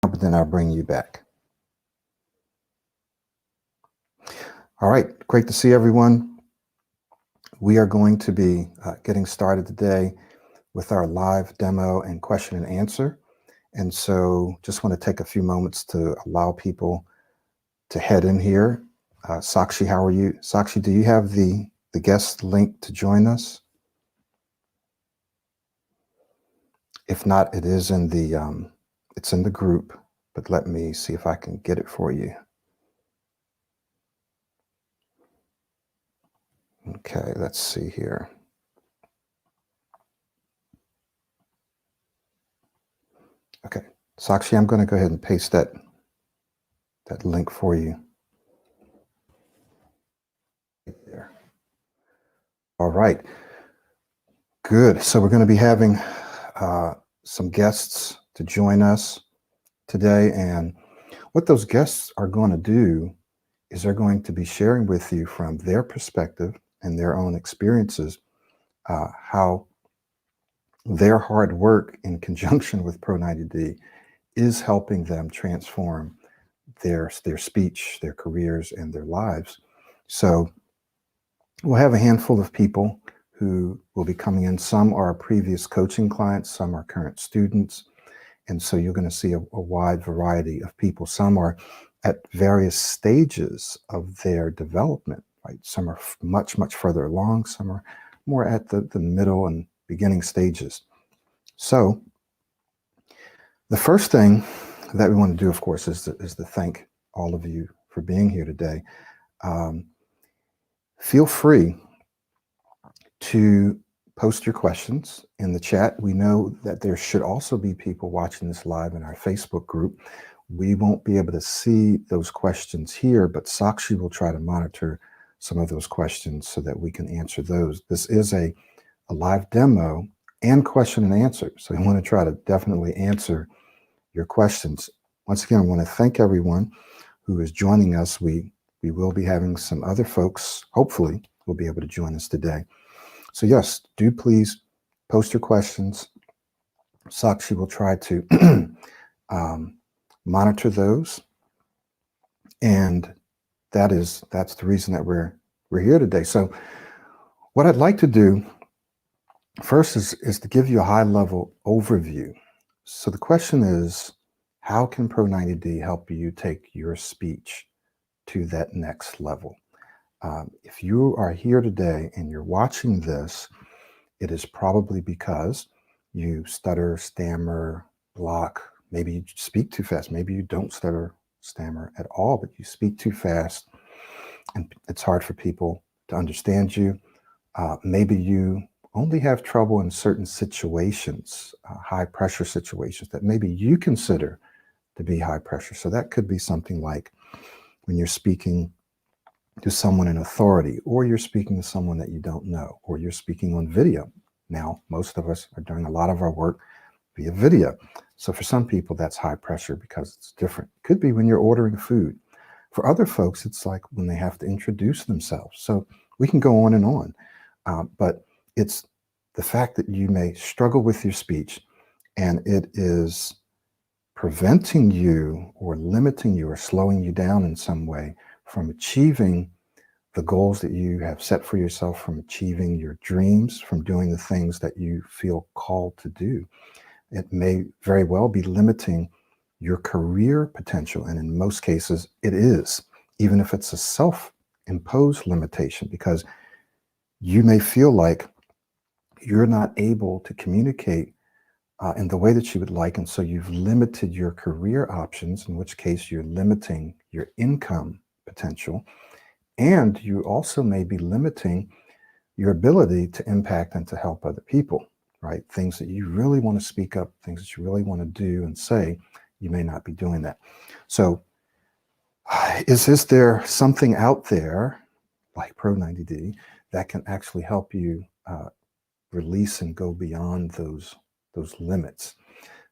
but then I'll bring you back. All right, great to see everyone. We are going to be getting started today with our live demo and question and answer. And so just want to take a few moments to allow people to head in here. Sakshi, how are you? Sakshi, do you have the guest link to join us? If not, it is in the it's in the group, but let me see if I can get it for you. Okay, let's see here. Okay, Sakshi, I'm going to go ahead and paste that link for you. Right there. All right, good. So we're going to be having some guests to join us today, and what those guests are going to do is they're going to be sharing with you from their perspective and their own experiences how their hard work in conjunction with Pro90D is helping them transform their speech, their careers, and their lives. So we'll have a handful of people who will be coming in. Some are previous coaching clients, some are current students. And so you're going to see a wide variety of people. Some are at various stages of their development, right? Some are much, much further along. Some are more at the middle and beginning stages. So the first thing that we want to do, of course, is to thank all of you for being here today. Feel free to post your questions in the chat. We know that there should also be people watching this live in our Facebook group. We won't be able to see those questions here, but Sakshi will try to monitor some of those questions so that we can answer those. This is a live demo and question and answer. So we want to try to definitely answer your questions. Once again, I want to thank everyone who is joining us. We will be having some other folks, hopefully, will be able to join us today. So yes, do please post your questions. Sakshi will try to monitor those. And that's the reason that we're here today. So what I'd like to do first is to give you a high-level overview. So the question is, how can Pro90D help you take your speech to that next level? If you are here today and you're watching this, it is probably because you stutter, stammer, block. Maybe you speak too fast. Maybe you don't stutter, stammer at all, but you speak too fast and it's hard for people to understand you. Maybe you only have trouble in certain situations, high pressure situations that maybe you consider to be high pressure. So that could be something like when you're speaking to someone in authority, or you're speaking to someone that you don't know, or you're speaking on video. Now, most of us are doing a lot of our work via video. So for some people, that's high pressure because it's different. Could be when you're ordering food. For other folks, it's like when they have to introduce themselves. So we can go on and on. But it's the fact that you may struggle with your speech and it is preventing you or limiting you or slowing you down in some way from achieving the goals that you have set for yourself, from achieving your dreams, from doing the things that you feel called to do. It may very well be limiting your career potential. And in most cases, it is, even if it's a self-imposed limitation, because you may feel like you're not able to communicate in the way that you would like. And so you've limited your career options, in which case you're limiting your income potential. And you also may be limiting your ability to impact and to help other people, right? Things that you really want to speak up, things that you really want to do and say, you may not be doing that. So is there something out there like Pro90D that can actually help you release and go beyond those limits?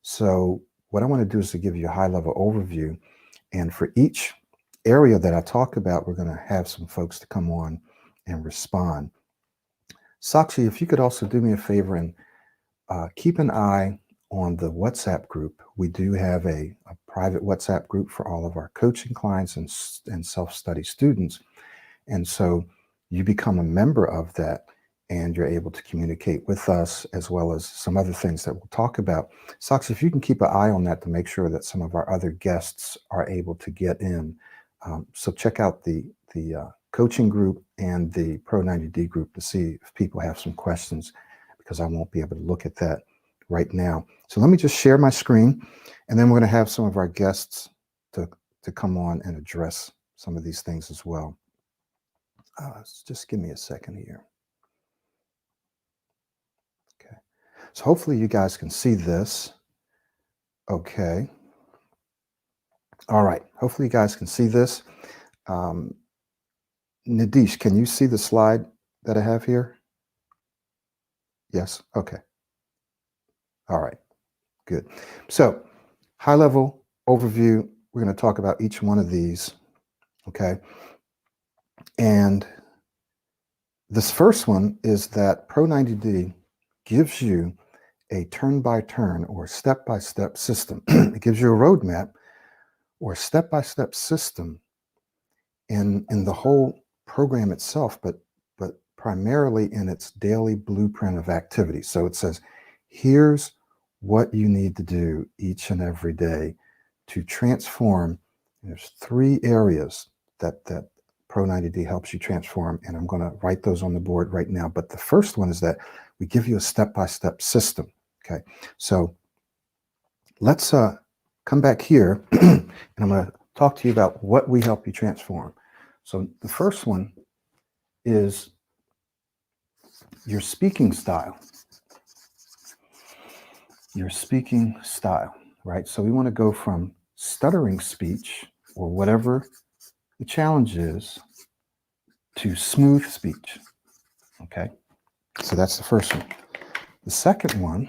So what I want to do is to give you a high-level overview. And for each area that I talk about, we're going to have some folks to come on and respond. Sakshi, if you could also do me a favor and keep an eye on the WhatsApp group. We do have a private WhatsApp group for all of our coaching clients and self-study students. And so you become a member of that, and you're able to communicate with us, as well as some other things that we'll talk about. Sox, if you can keep an eye on that to make sure that some of our other guests are able to get in. So check out the coaching group and the Pro90D group to see if people have some questions, because I won't be able to look at that right now. So let me just share my screen, and then we're going to have some of our guests to come on and address some of these things as well. Just give me a second here. Okay. So hopefully you guys can see this. Okay. All right. Hopefully you guys can see this. Nadish, can you see the slide that I have here? Yes. Okay. All right. Good. So high level overview. We're going to talk about each one of these. Okay. And this first one is that Pro90D gives you a turn-by-turn or step-by-step system. It gives you a roadmap or step-by-step system in the whole program itself, but primarily in its daily blueprint of activity. So it says, here's what you need to do each and every day to transform. There's 3 areas that Pro90D helps you transform, and I'm going to write those on the board right now. But the first one is that we give you a step-by-step system. Okay, so let's come back here, and I'm going to talk to you about what we help you transform. So the first one is your speaking style. Your speaking style, right? So we want to go from stuttering speech, or whatever the challenge is, to smooth speech. Okay, so that's the first one. The second one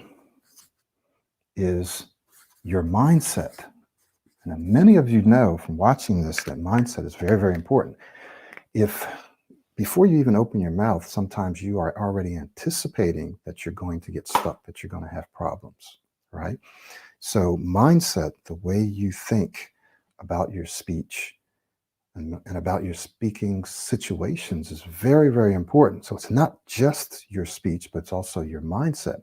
is your mindset. And many of you know from watching this that mindset is very, very important. If before you even open your mouth, sometimes you are already anticipating that you're going to get stuck, that you're going to have problems, right? So mindset, the way you think about your speech and about your speaking situations, is very, very important. So it's not just your speech, but it's also your mindset.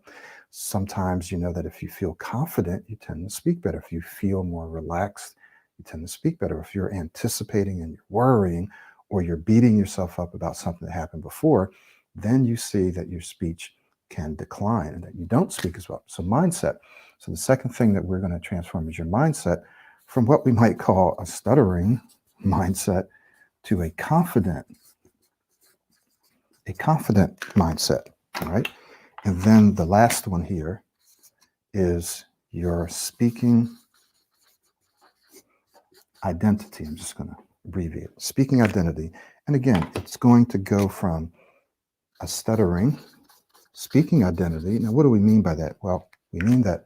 Sometimes you know that if you feel confident, you tend to speak better. If you feel more relaxed, you tend to speak better. If you're anticipating and you're worrying, or you're beating yourself up about something that happened before, then you see that your speech can decline and that you don't speak as well. So mindset. So the second thing that we're going to transform is your mindset from what we might call a stuttering mindset to a confident mindset. All right. And then the last one here is your speaking identity. I'm just going to abbreviate it. Speaking identity. And again, it's going to go from a stuttering speaking identity. Now, what do we mean by that? Well, we mean that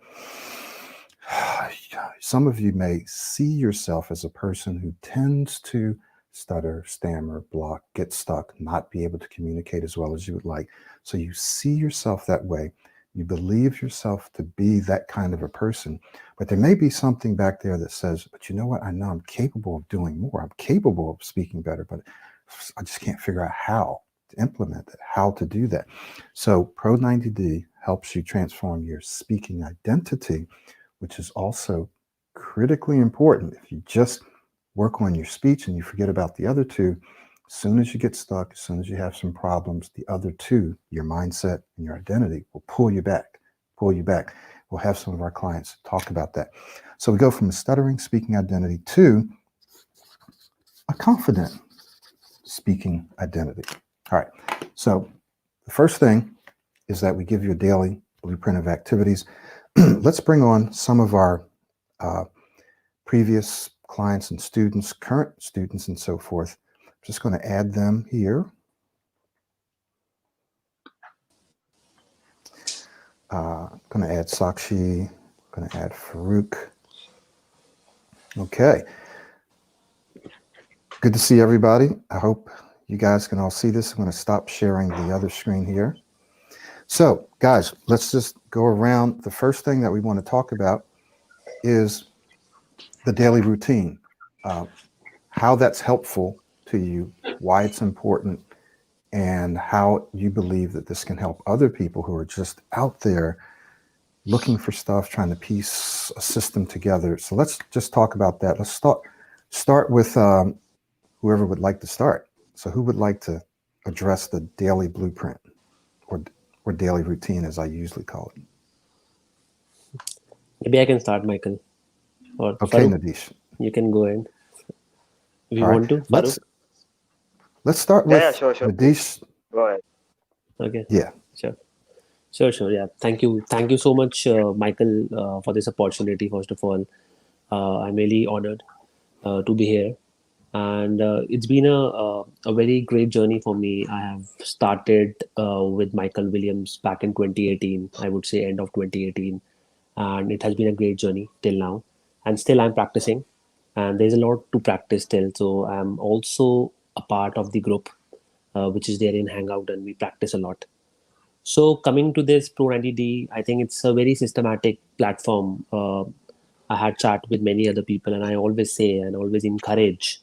some of you may see yourself as a person who tends to stutter, stammer, block, get stuck, not be able to communicate as well as you would like. So you see yourself that way. You believe yourself to be that kind of a person, but there may be something back there that says, but you know what? I know I'm capable of doing more. I'm capable of speaking better, but I just can't figure out how to implement it, how to do that. So Pro90D helps you transform your speaking identity, which is also critically important. If you just work on your speech and you forget about the other two, as soon as you get stuck, as soon as you have some problems, the other two, your mindset and your identity, will pull you back. We'll have some of our clients talk about that. So we go from a stuttering speaking identity to a confident speaking identity. All right. So the first thing is that we give you a daily blueprint of activities. Let's bring on some of our previous clients and students, current students, and so forth. I'm just going to add them here. Going to add Sakshi. Going to add Farouk. Okay. Good to see everybody. I hope you guys can all see this. I'm going to stop sharing the other screen here. So, guys, let's just go around. The first thing that we want to talk about is the daily routine, how that's helpful to you, why it's important, and how you believe that this can help other people who are just out there looking for stuff, trying to piece a system together. So let's just talk about that. Let's start with whoever would like to start. So who would like to address the daily blueprint, or daily routine, as I usually call it? Maybe I can start, Michael. Or Okay, Farooq, Nadish. you can go ahead. If you All right. want to, Farooq. Let's start Yeah, yeah, with sure, sure. Please Nadish. go ahead. Okay, Yeah. sure. Sure. Yeah. Thank you. Thank you so much, Michael, for this opportunity, first of all. I'm really honored to be here. And it's been a very great journey for me. I have started with Michael Williams back in 2018, I would say end of 2018. And it has been a great journey till now. And still, I'm practicing. And there's a lot to practice still. So I'm also a part of the group, which is there in Hangout, and we practice a lot. So coming to this Pro90D, I think it's a very systematic platform. I had chat with many other people, and I always say and always encourage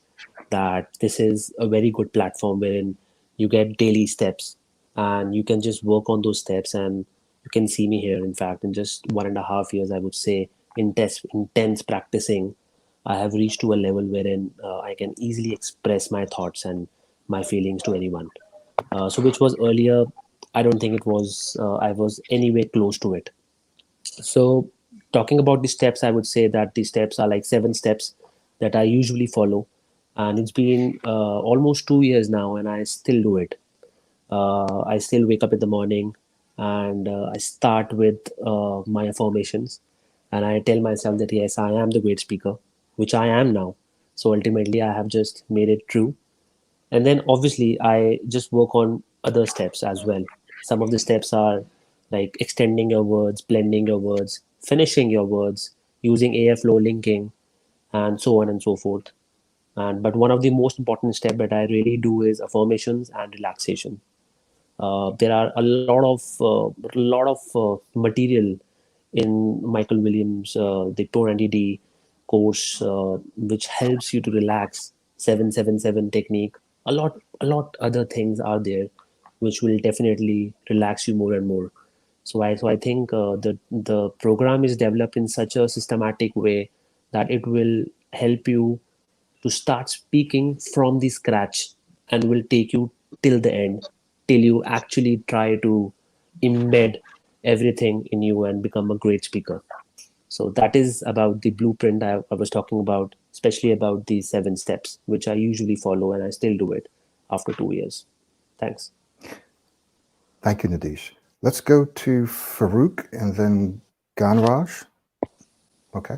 that this is a very good platform wherein you get daily steps and you can just work on those steps. And you can see me here. In fact, in just 1.5 years, I would say, intense practicing, I have reached to a level wherein I can easily express my thoughts and my feelings to anyone. So which was earlier, I don't think it was I was anywhere close to it. So talking about the steps, I would say that the steps are like 7 steps that I usually follow, and it's been almost 2 years now, and I still do it. I still wake up in the morning, and I start with my affirmations, and I tell myself that yes, I am the great speaker, which I am now. So ultimately, I have just made it true. And then obviously I just work on other steps as well. Some of the steps are like extending your words, blending your words, finishing your words, using AF flow linking, and so on and so forth. And but one of the most important step that I really do is affirmations and relaxation. There are a lot of material in Michael Williams, the Pro90D course, which helps you to relax. 777 technique. A lot other things are there, which will definitely relax you more and more. So I think the program is developed in such a systematic way that it will help you to start speaking from the scratch, and will take you till the end, till you actually try to embed everything in you and become a great speaker. So that is about the blueprint I was talking about, especially about the 7 steps, which I usually follow, and I still do it after 2 years. Thanks. Thank you, Nadish. Let's go to Farouk and then Ganraj. Okay.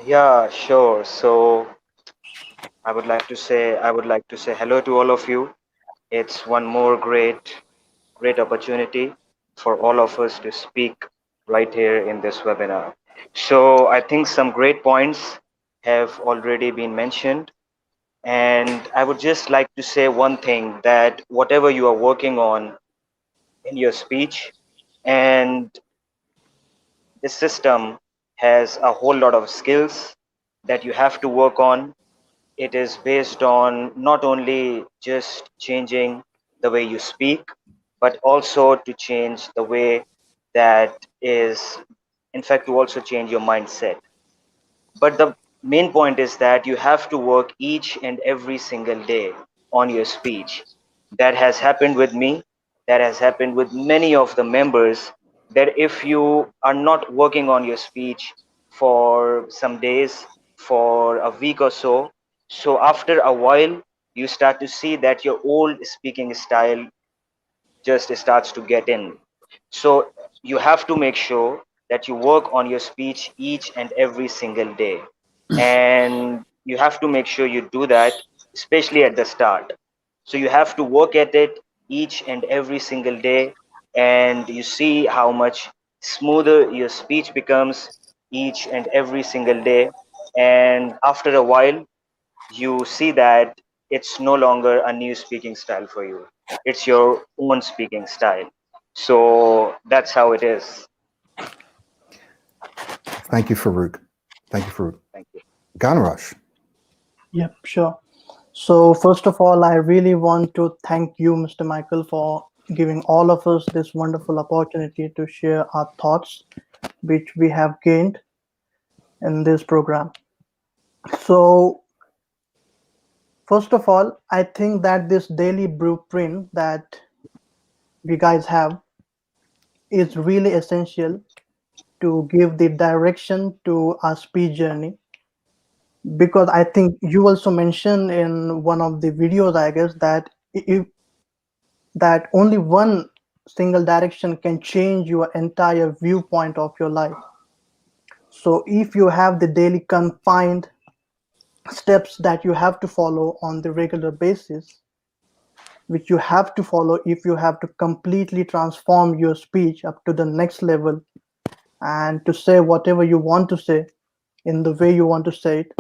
Yeah, sure. So I would like to say hello to all of you. It's one more great opportunity for all of us to speak right here in this webinar. So I think some great points have already been mentioned. And I would just like to say one thing, that whatever you are working on in your speech, and this system has a whole lot of skills that you have to work on. It is based on not only just changing the way you speak, but also to change the way that is, in fact, to also change your mindset. But the main point is that you have to work each and every single day on your speech. That has happened with me, that has happened with many of the members, that if you are not working on your speech for some days, for a week or so, so after a while, you start to see that your old speaking style just starts to get in. So you have to make sure that you work on your speech each and every single day. And you have to make sure you do that, especially at the start. So you have to work at it each and every single day. And you see how much smoother your speech becomes each and every single day. And after a while, you see that it's no longer a new speaking style for you. It's your own speaking style. So that's how it is. Thank you, Farouk. Thank you, Farouk. Thank you. Ganraj. Yep, sure. So first of all, I really want to thank you, Mr. Michael, for giving all of us this wonderful opportunity to share our thoughts, which we have gained in this program. So first of all, I think that this daily blueprint that we guys have is really essential to give the direction to our speech journey, because I think you also mentioned in one of the videos, I guess, that if that only one single direction can change your entire viewpoint of your life. So if you have the daily confined steps that you have to follow on the regular basis, which you have to follow if you have to completely transform your speech up to the next level and to say whatever you want to say in the way you want to say it,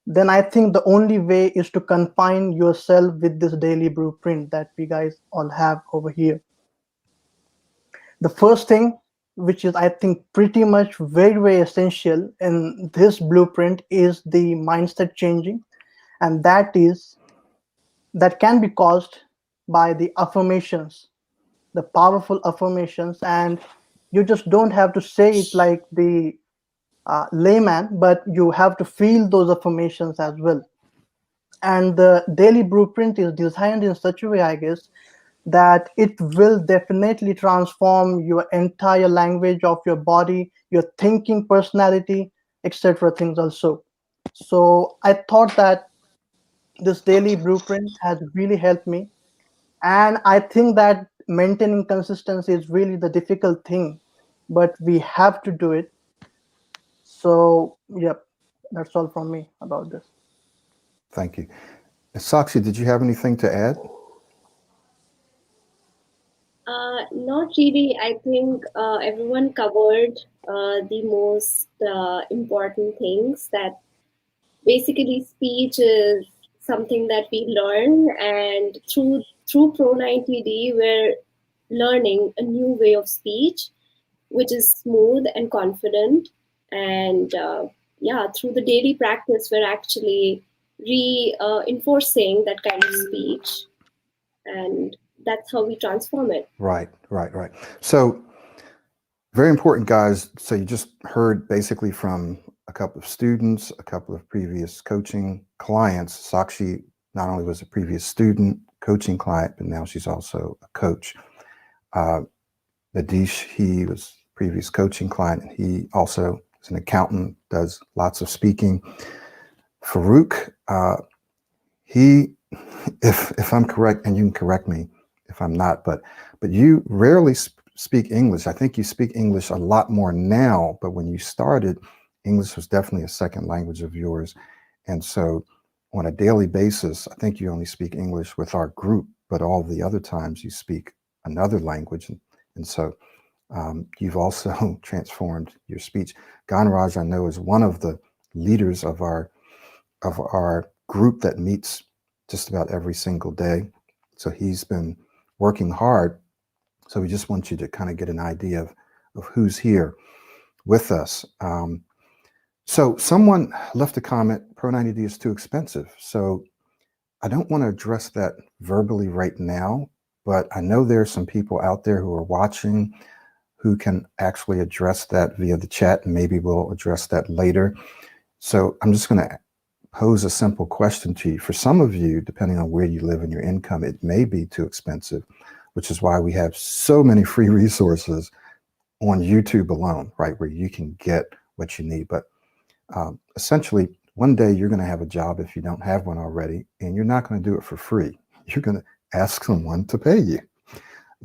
then I think the only way is to confine yourself with this daily blueprint that we guys all have over here. The first thing, which is I think pretty much very essential in this blueprint, is the mindset changing, and that can be caused by the affirmations, the powerful affirmations. And you just don't have to say it like the layman, but you have to feel those affirmations as well. And the daily blueprint is designed in such a way, I guess, that it will definitely transform your entire language of your body, your thinking personality, etc. things also. So I thought that this daily blueprint has really helped me. And I think that maintaining consistency is really the difficult thing, but we have to do it. So, yep, that's all from me about this. Thank you. Sakshi, did you have anything to add? Not really. I think everyone covered the most important things, that basically speech is something that we learn, and through Pro90D we're learning a new way of speech, which is smooth and confident. And yeah, through the daily practice we're actually reinforcing that kind of speech, and that's how we transform it. Right. So very important, guys. So you just heard basically from a couple of students, a couple of previous coaching clients. Sakshi not only was a previous student coaching client, but now she's also a coach. Nadish, he was a previous coaching client, and he also is an accountant, does lots of speaking. Farouk, he, if I'm correct, and you can correct me if I'm not, but you rarely speak English. I think you speak English a lot more now, but when you started, English was definitely a second language of yours. And so on a daily basis, I think you only speak English with our group, but all the other times you speak another language. And so you've also transformed your speech. Ganraj, I know, is one of the leaders of our group that meets just about every single day. So he's been working hard. So we just want you to kind of get an idea of who's here with us. So someone left a comment, Pro90D is too expensive. So I don't want to address that verbally right now, but I know there are some people out there who are watching who can actually address that via the chat, and maybe we'll address that later. So I'm just going to pose a simple question to you. For some of you, depending on where you live and your income, it may be too expensive, which is why we have so many free resources on YouTube alone, right, where you can get what you need. But essentially, one day you're going to have a job if you don't have one already, and you're not going to do it for free. You're going to ask someone to pay you.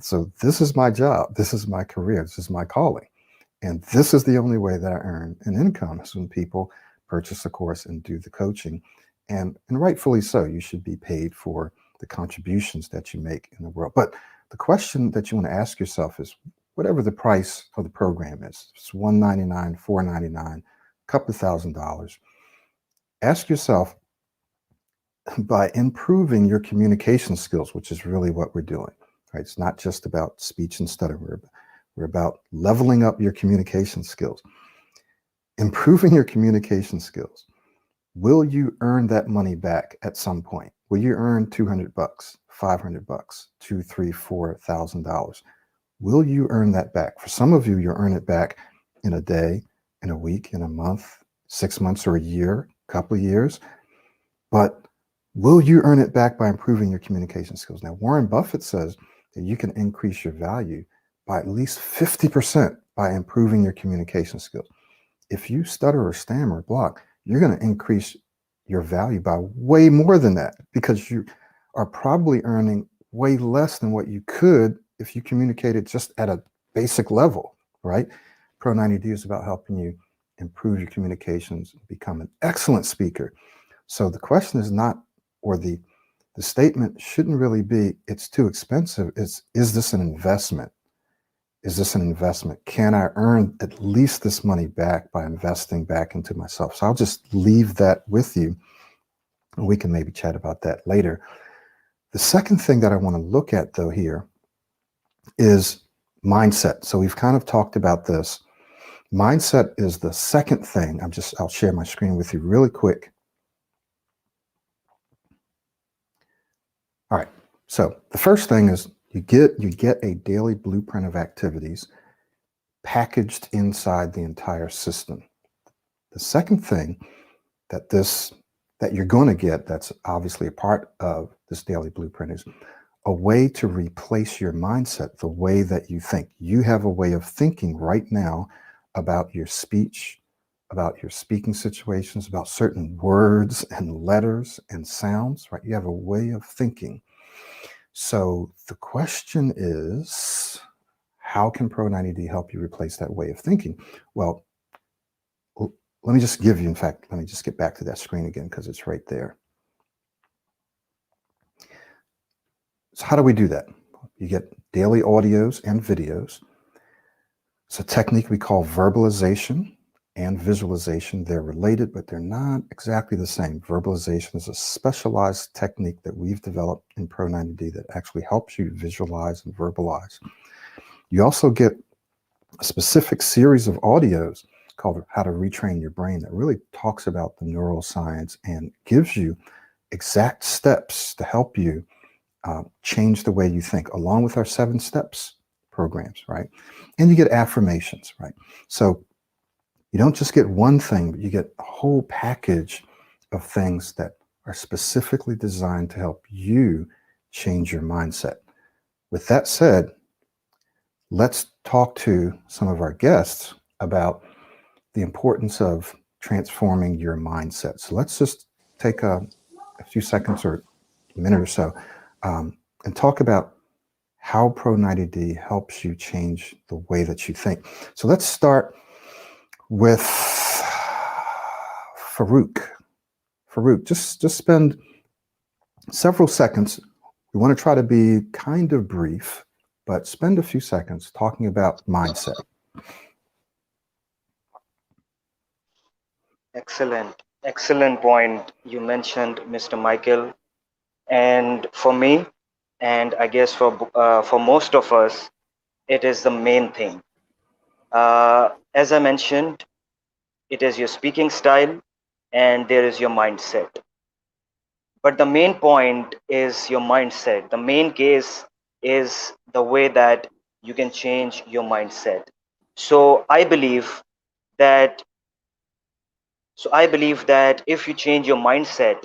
So this is my job. This is my career. This is my calling. And this is the only way that I earn an income, is when people purchase a course and do the coaching. And rightfully so, you should be paid for the contributions that you make in the world. But the question that you want to ask yourself is, whatever the price of the program is, it's $199, $499, a couple of $1,000, ask yourself, by improving your communication skills, which is really what we're doing, right? It's not just about speech and stuttering. We're about leveling up your communication skills. Improving your communication skills. will you earn that money back at some point? Will you earn $200, $500, $2,000, $3,000, $4,000? Will you earn that back? For some of you, you'll earn it back in a day, in a week, in a month, 6 months, or a year, a couple of years. But will you earn it back by improving your communication skills? Now, Warren Buffett says that you can increase your value by at least 50% by improving your communication skills. If you stutter or stammer or block, you're going to increase your value by way more than that, because you are probably earning way less than what you could if you communicated just at a basic level, right? Pro90D is about helping you improve your communications, become an excellent speaker. So the question is not, or the statement shouldn't really be, it's too expensive. It's, is this an investment? Is this an investment? Can I earn at least this money back by investing back into myself? So I'll just leave that with you, and we can maybe chat about that later. The second thing that I want to look at, though, here is mindset. So we've kind of talked about this. Mindset is the second thing. I'll share my screen with you really quick. All right. So the first thing is you get a daily blueprint of activities packaged inside the entire system. The second thing that you're going to get, that's obviously a part of this daily blueprint, is a way to replace your mindset, the way that you think. You have a way of thinking right now about your speech, about your speaking situations, about certain words and letters and sounds, right? You have a way of thinking. So the question is, how can Pro90D help you replace that way of thinking? Well, let me just give you, in fact, let me just get back to that screen again, because it's right there. So how do we do that? You get daily audios and videos. It's a technique we call verbalization and visualization. They're related, but they're not exactly the same. Verbalization is a specialized technique that we've developed in Pro90D that actually helps you visualize and verbalize. You also get a specific series of audios called How to Retrain Your Brain that really talks about the neuroscience and gives you exact steps to help you change the way you think, along with our 7 steps programs, right? And you get affirmations, right? So you don't just get one thing, but you get a whole package of things that are specifically designed to help you change your mindset. With that said, let's talk to some of our guests about the importance of transforming your mindset. So let's just take a few seconds or a minute or so and talk about how Pro90D helps you change the way that you think. So let's start with Farouk. Farouk, just spend several seconds. We want to try to be kind of brief, but spend a few seconds talking about mindset. Excellent point you mentioned, Mr. Michael. And for me, and I guess for most of us, it is the main thing. As I mentioned, it is your speaking style and there is your mindset. But the main point is your mindset. The main case is the way that you can change your mindset. So I believe that if you change your mindset,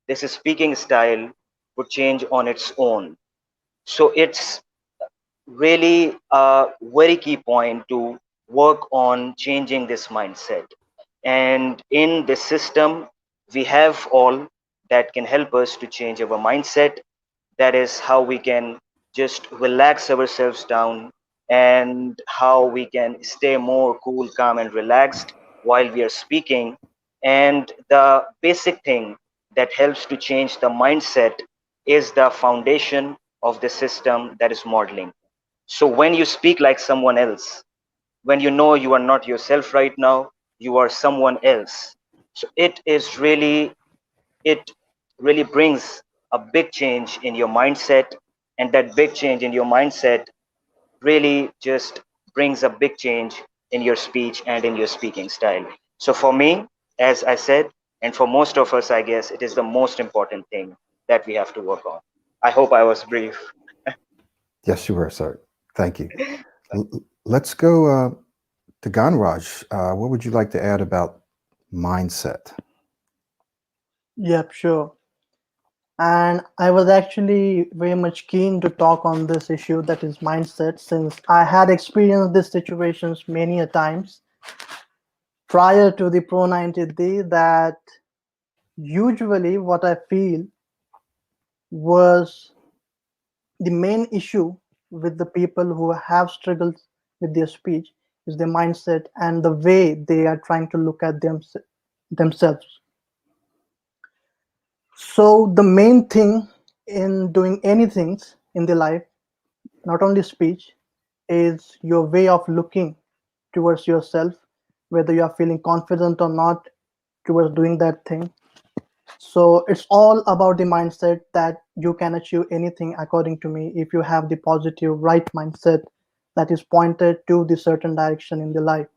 this speaking style would change on its own. So it's really a very key point to work on changing this mindset. And in this system, we have all that can help us to change our mindset. That is how we can just relax ourselves down, and how we can stay more cool, calm, and relaxed while we are speaking. And the basic thing that helps to change the mindset is the foundation of the system, that is modeling. So when you speak like someone else, when you know you are not yourself right now, you are someone else. So it really brings a big change in your mindset, and that big change in your mindset really just brings a big change in your speech and in your speaking style. So for me, as I said, And for most of us, I guess it is the most important thing that we have to work on. I hope I was brief. Yes, you were, sir. Thank you. Let's go to Ganraj. What would you like to add about mindset? Yep, sure. And I was actually very much keen to talk on this issue, that is mindset, since I had experienced these situations many a times prior to the Pro90D, that usually what I feel was the main issue with the people who have struggled with their speech is their mindset and the way they are trying to look at themselves. So the main thing in doing anything in the life, not only speech, is your way of looking towards yourself, whether you are feeling confident or not towards doing that thing. So it's all about the mindset that you can achieve anything, according to me, if you have the positive, right mindset that is pointed to the certain direction in the life.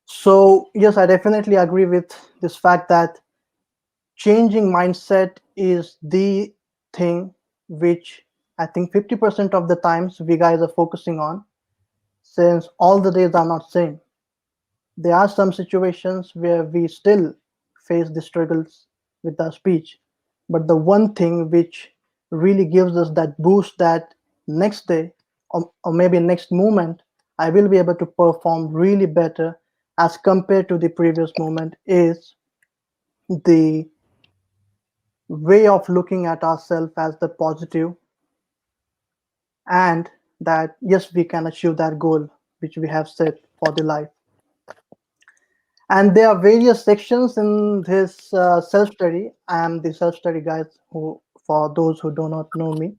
So yes, I definitely agree with this fact that changing mindset is the thing which I think 50% of the times we guys are focusing on, since all the days are not same. There are some situations where we still face the struggles with our speech, but the one thing which really gives us that boost, that next day or maybe next moment I will be able to perform really better as compared to the previous moment, is the way of looking at ourselves as the positive, and that yes, we can achieve that goal which we have set for the life. And there are various sections in this self-study. I am the self-study guide, who, for those who do not know me.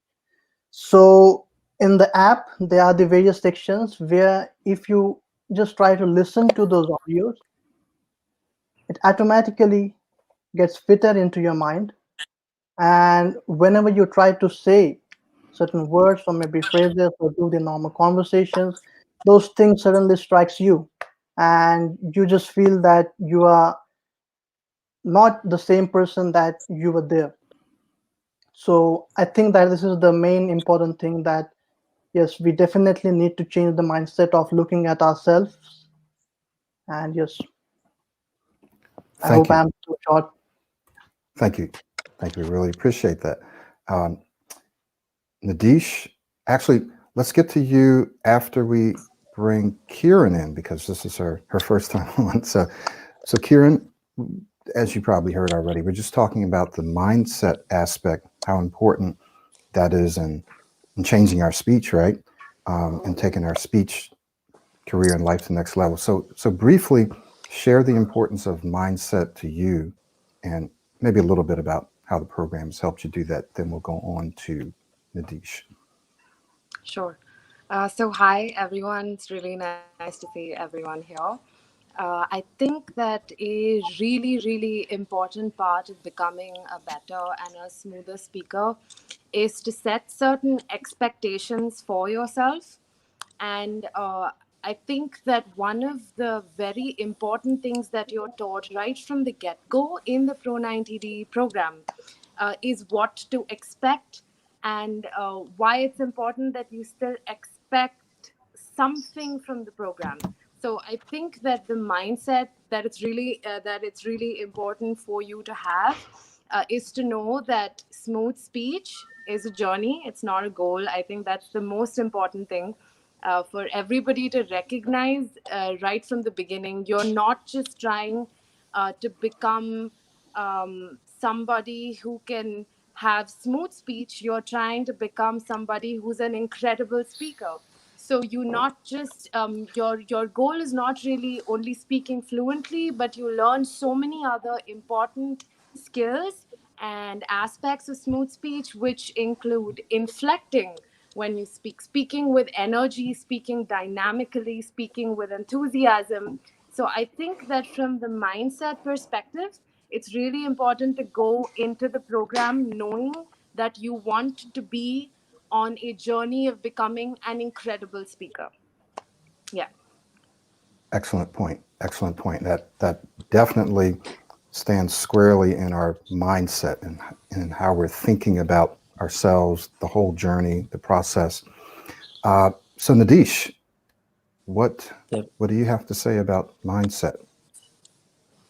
So in the app, there are the various sections where if you just try to listen to those audios, it automatically gets fitted into your mind. And whenever you try to say certain words or maybe phrases or do the normal conversations, those things suddenly strikes you, and you just feel that you are not the same person that you were there. So I think that this is the main important thing, that yes, we definitely need to change the mindset of looking at ourselves. And yes, I Thank hope you. I'm too short. Thank you. Thank you. We really appreciate that. Um, Nadish, actually, let's get to you after we bring Kieran in, because this is her first time on. So Kieran, as you probably heard already, we're just talking about the mindset aspect, how important that is in changing our speech, right? And taking our speech career and life to the next level. So briefly, share the importance of mindset to you, and maybe a little bit about how the program has helped you do that. Then we'll go on to Nadish. Sure. So, hi everyone. It's really nice to see everyone here. I think that a really important part of becoming a better and a smoother speaker is to set certain expectations for yourself. And I think that one of the very important things that you're taught right from the get go in the Pro90D program is what to expect, and why it's important that you still expect something from the program. So I think that the mindset that it's really important for you to have is to know that smooth speech is a journey. It's not a goal. I think that's the most important thing for everybody to recognize right from the beginning. You're not just trying to become somebody who can have smooth speech. You're trying to become somebody who's an incredible speaker. So you not just your goal is not really only speaking fluently, but you learn so many other important skills and aspects of smooth speech, which include inflecting when you speak, speaking with energy, speaking dynamically, speaking with enthusiasm. So I think that from the mindset perspective, it's really important to go into the program knowing that you want to be on a journey of becoming an incredible speaker. Yeah. Excellent point. Excellent point. That definitely stands squarely in our mindset and how we're thinking about ourselves, the whole journey, the process. So Nadish, what do you have to say about mindset?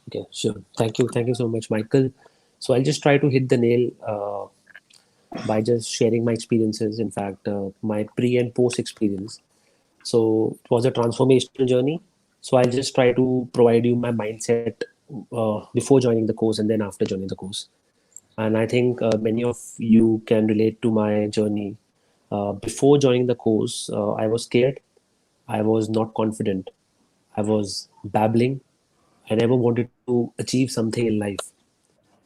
Okay, sure. Thank you so much, Michael. So I'll just try to hit the nail by just sharing my experiences. In fact, my pre and post experience. So it was a transformational journey. So I'll just try to provide you my mindset before joining the course and then after joining the course. And I think many of you can relate to my journey. Before joining the course, I was scared. I was not confident. I was babbling. I never wanted to achieve something in life.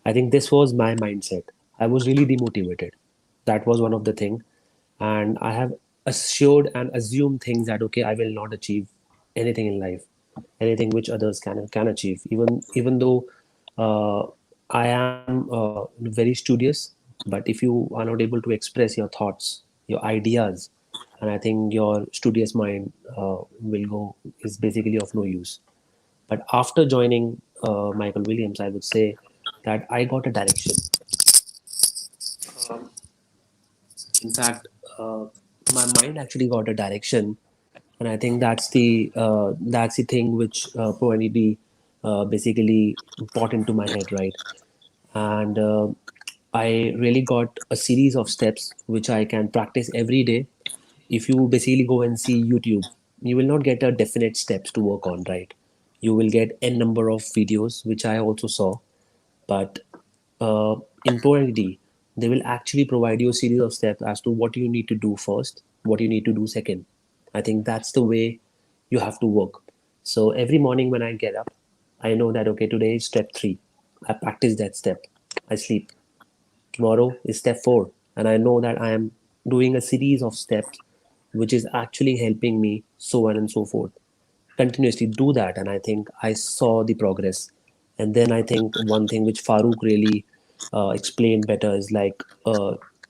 I think this was my mindset. I was really demotivated. That was one of the thing, and I have assured and assumed things that okay, I will not achieve anything in life, anything which others can achieve. Even though I am very studious, but if you are not able to express your thoughts, your ideas, and I think your studious mind will go is basically of no use. But after joining Michael Williams, I would say that I got a direction. In fact, my mind actually got a direction, and I think that's the thing which Pro90D basically brought into my head, right? And I really got a series of steps which I can practice every day. If you basically go and see YouTube, you will not get a definite steps to work on, right? You will get n number of videos which I also saw, but in Pro90D, they will actually provide you a series of steps as to what you need to do first, what you need to do second. I think that's the way you have to work. So every morning when I get up, I know that okay, today is step 3. I practice that step. I sleep. Tomorrow is step 4, and I know that I am doing a series of steps which is actually helping me, so on and so forth. Continuously do that, and I think I saw the progress. And then I think one thing which Farooq really explained better is like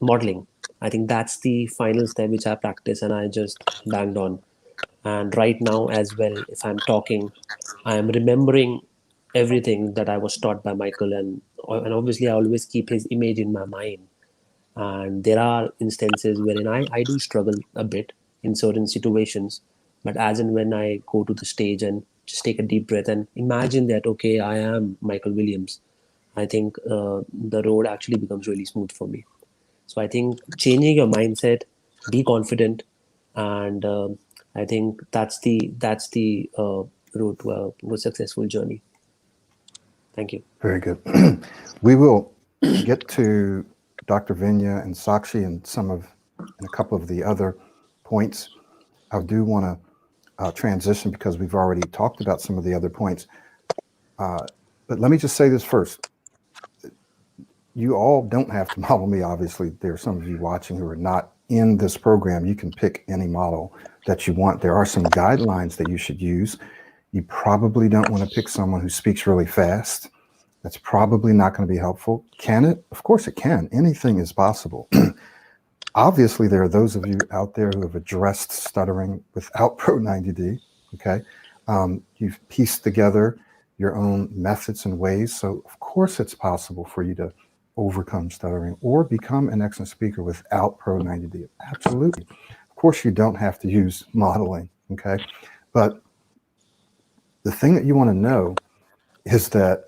modeling. I think that's the final step which I practice and I just banged on. And right now as well, if I'm talking, I am remembering everything that I was taught by Michael, and obviously I always keep his image in my mind. And there are instances wherein I do struggle a bit in certain situations, but as and when I go to the stage and just take a deep breath and imagine that okay, I am Michael Williams, I think the road actually becomes really smooth for me. So I think changing your mindset, be confident, and I think that's the road to a successful journey. Thank you. Very good. We will get to Dr. Vinya and Sakshi and a couple of the other points. I do want to transition because we've already talked about some of the other points. But let me just say this first. You all don't have to model me, obviously. There are some of you watching who are not in this program. You can pick any model that you want. There are some guidelines that you should use. You probably don't want to pick someone who speaks really fast. That's probably not going to be helpful. Can it? Of course it can. Anything is possible. Obviously, there are those of you out there who have addressed stuttering without Pro90D, okay? You've pieced together your own methods and ways. So of course it's possible for you to overcome stuttering or become an excellent speaker without Pro90D. Absolutely. Of course you don't have to use modeling, okay? But the thing that you want to know is that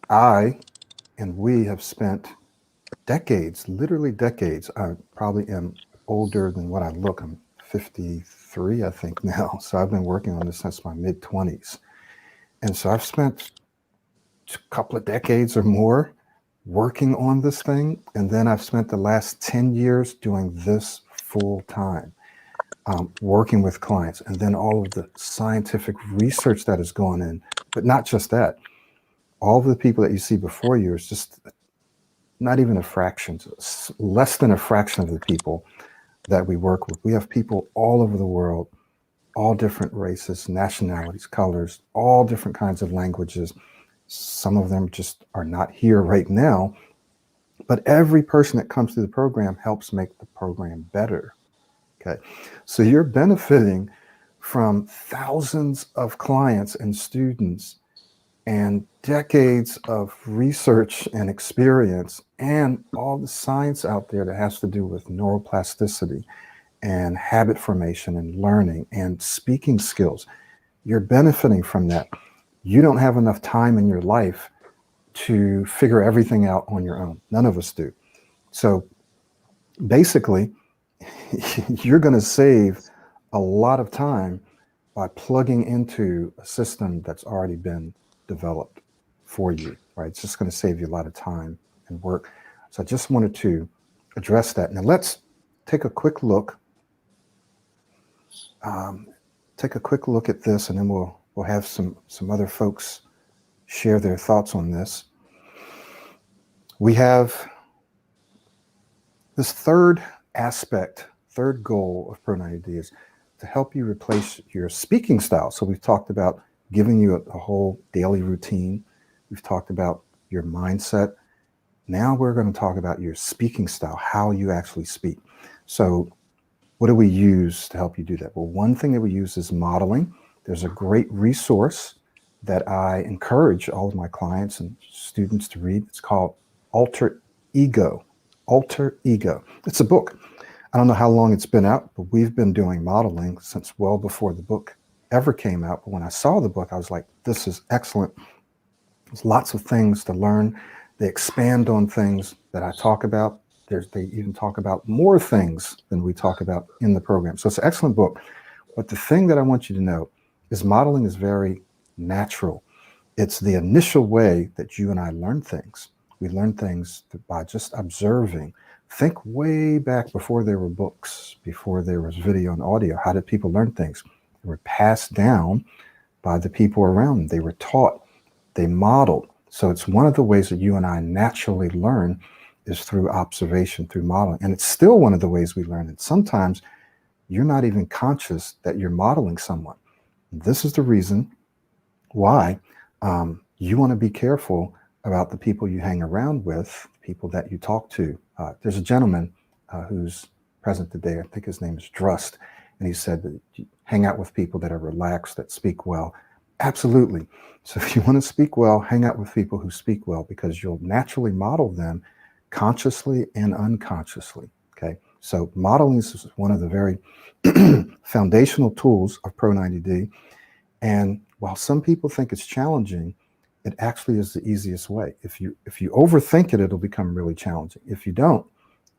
I and we have spent decades, literally decades. I probably am older than what I look. I'm 53, I think now. So I've been working on this since my mid-20s. And so I've spent a couple of decades or more working on this thing. And then I've spent the last 10 years doing this full time, working with clients. And then all of the scientific research that has gone in. But not just that. All of the people that you see before you is just not even a fraction, less than a fraction of the people that we work with. We have people all over the world, all different races, nationalities, colors, all different kinds of languages. Some of them just are not here right now, but every person that comes through the program helps make the program better. Okay, so you're benefiting from thousands of clients and students and decades of research and experience and all the science out there that has to do with neuroplasticity and habit formation and learning and speaking skills. You're benefiting from that. You don't have enough time in your life to figure everything out on your own. None of us do. So basically, you're going to save a lot of time by plugging into a system that's already been developed for you, right? It's just going to save you a lot of time and work. So I just wanted to address that. Now let's take a quick look. Take a quick look at this, and then we'll have some other folks share their thoughts on this. We have this third aspect, third goal of Pro90D is to help you replace your speaking style. So we've talked about giving you a whole daily routine. We've talked about your mindset. Now we're going to talk about your speaking style, how you actually speak. So what do we use to help you do that? Well, one thing that we use is modeling. There's a great resource that I encourage all of my clients and students to read. It's called Alter Ego. Alter Ego. It's a book. I don't know how long it's been out, but we've been doing modeling since well before the book ever came out. But when I saw the book, I was like, this is excellent. There's lots of things to learn. They expand on things that I talk about. They even talk about more things than we talk about in the program. So it's an excellent book. But the thing that I want you to know is modeling is very natural. It's the initial way that you and I learn things. We learn things by just observing. Think way back before there were books, before there was video and audio. How did people learn things? They were passed down by the people around them. They were taught. They modeled. So it's one of the ways that you and I naturally learn is through observation, through modeling. And it's still one of the ways we learn. And sometimes you're not even conscious that you're modeling someone. This is the reason why you want to be careful about the people you hang around with, people that you talk to. There's a gentleman who's present today. I think his name is Drust. And he said that you hang out with people that are relaxed, that speak well. Absolutely. So if you want to speak well, hang out with people who speak well, because you'll naturally model them consciously and unconsciously. Okay. So modeling is one of the very foundational tools of Pro90D. And while some people think it's challenging, it actually is the easiest way. If you overthink it, it'll become really challenging. If you don't,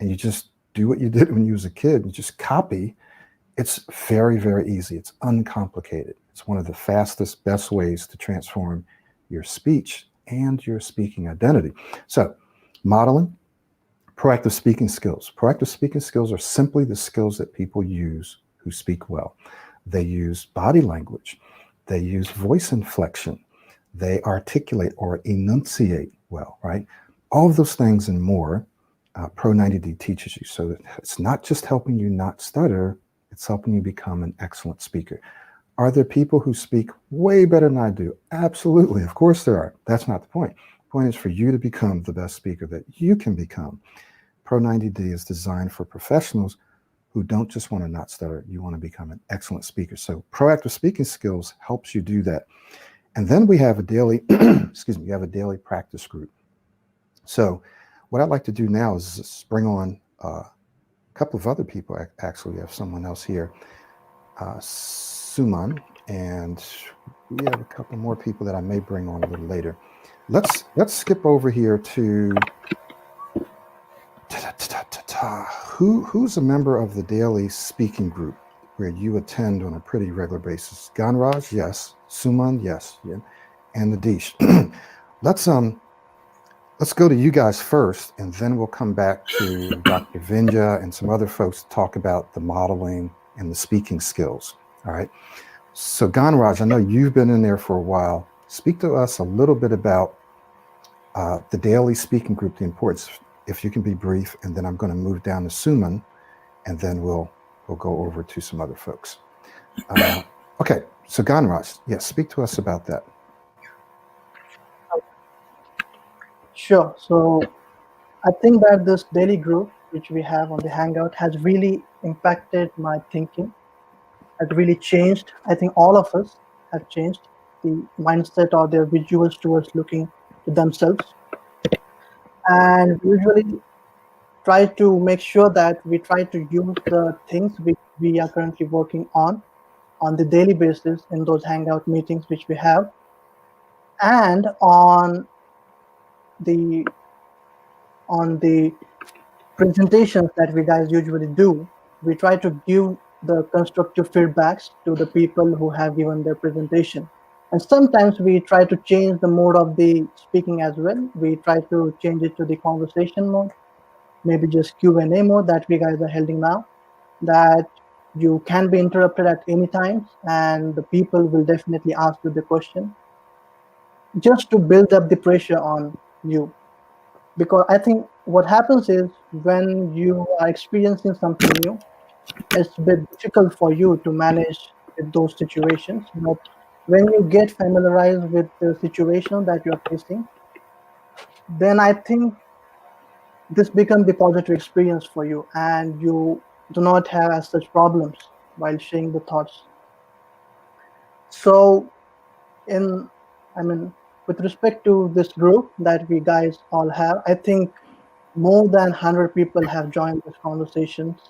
and you just do what you did when you was a kid, and just copy, it's very, very easy. It's uncomplicated. It's one of the fastest, best ways to transform your speech and your speaking identity. So modeling, proactive speaking skills. Proactive speaking skills are simply the skills that people use who speak well. They use body language. They use voice inflection. They articulate or enunciate well, right? All of those things and more, Pro90D teaches you. So it's not just helping you not stutter, it's helping you become an excellent speaker. Are there people who speak way better than I do? Absolutely, of course there are. That's not the point. The point is for you to become the best speaker that you can become. Pro90D is designed for professionals who don't just want to not stutter, you want to become an excellent speaker. So proactive speaking skills helps you do that. And then we have a daily, excuse me, we have a daily practice group. So what I'd like to do now is just bring on a couple of other people. Actually, we have someone else here, Suman, and we have a couple more people that I may bring on a little later. Let's skip over here to who's a member of the daily speaking group where you attend on a pretty regular basis? Ganraj, yes. Suman, yes. Yeah. And Nadish. Let's go to you guys first, and then we'll come back to Dr. Vinja and some other folks to talk about the modeling and the speaking skills. All right. So Ganraj, I know you've been in there for a while. Speak to us a little bit about the daily speaking group, the importance, if you can be brief, and then I'm going to move down to Suman, and then we'll go over to some other folks. Okay, so Ganraj, yes, speak to us about that. Sure. So I think that this daily group, which we have on the Hangout, has really impacted my thinking, has really changed. I think all of us have changed the mindset or their visuals towards looking to themselves. And we usually try to make sure that we try to use the things which we are currently working on the daily basis in those hangout meetings which we have, and the on the presentations that we guys usually do, we try to give the constructive feedbacks to the people who have given their presentation. And sometimes we try to change the mode of the speaking as well. We try to change it to the conversation mode, maybe just Q&A mode that we guys are holding now, that you can be interrupted at any time and the people will definitely ask you the question, just to build up the pressure on you. Because I think what happens is when you are experiencing something new, it's a bit difficult for you to manage with those situations. But when you get familiarized with the situation that you're facing, then I think this becomes the positive experience for you and you do not have as such problems while sharing the thoughts. So in, I mean, with respect to this group that we guys all have, I think more than 100 people have joined these conversations,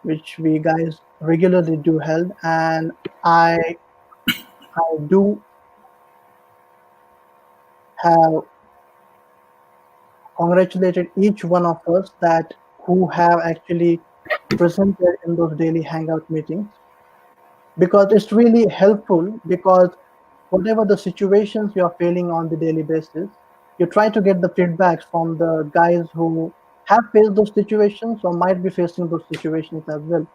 which we guys regularly do held, and I do have congratulated each one of us that who have actually presented in those daily hangout meetings, because it's really helpful. Because whatever the situations you are feeling on the daily basis, you try to get the feedbacks from the guys who have faced those situations or might be facing those situations as well.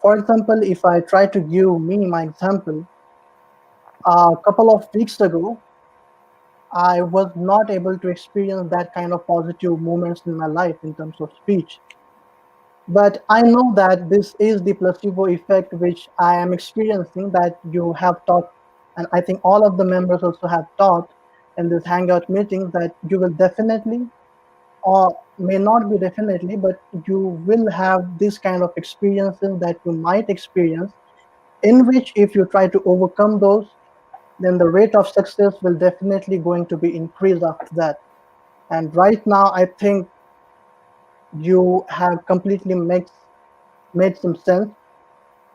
For example, if I try to give my example, a couple of weeks ago, I was not able to experience that kind of positive moments in my life in terms of speech. But I know that this is the placebo effect which I am experiencing, that you have taught, and I think all of the members also have taught in this hangout meeting, that you will definitely, or may not be definitely, but you will have this kind of experiences that you might experience, in which if you try to overcome those, then the rate of success will definitely going to be increased after that. And right now, I think you have completely made some sense.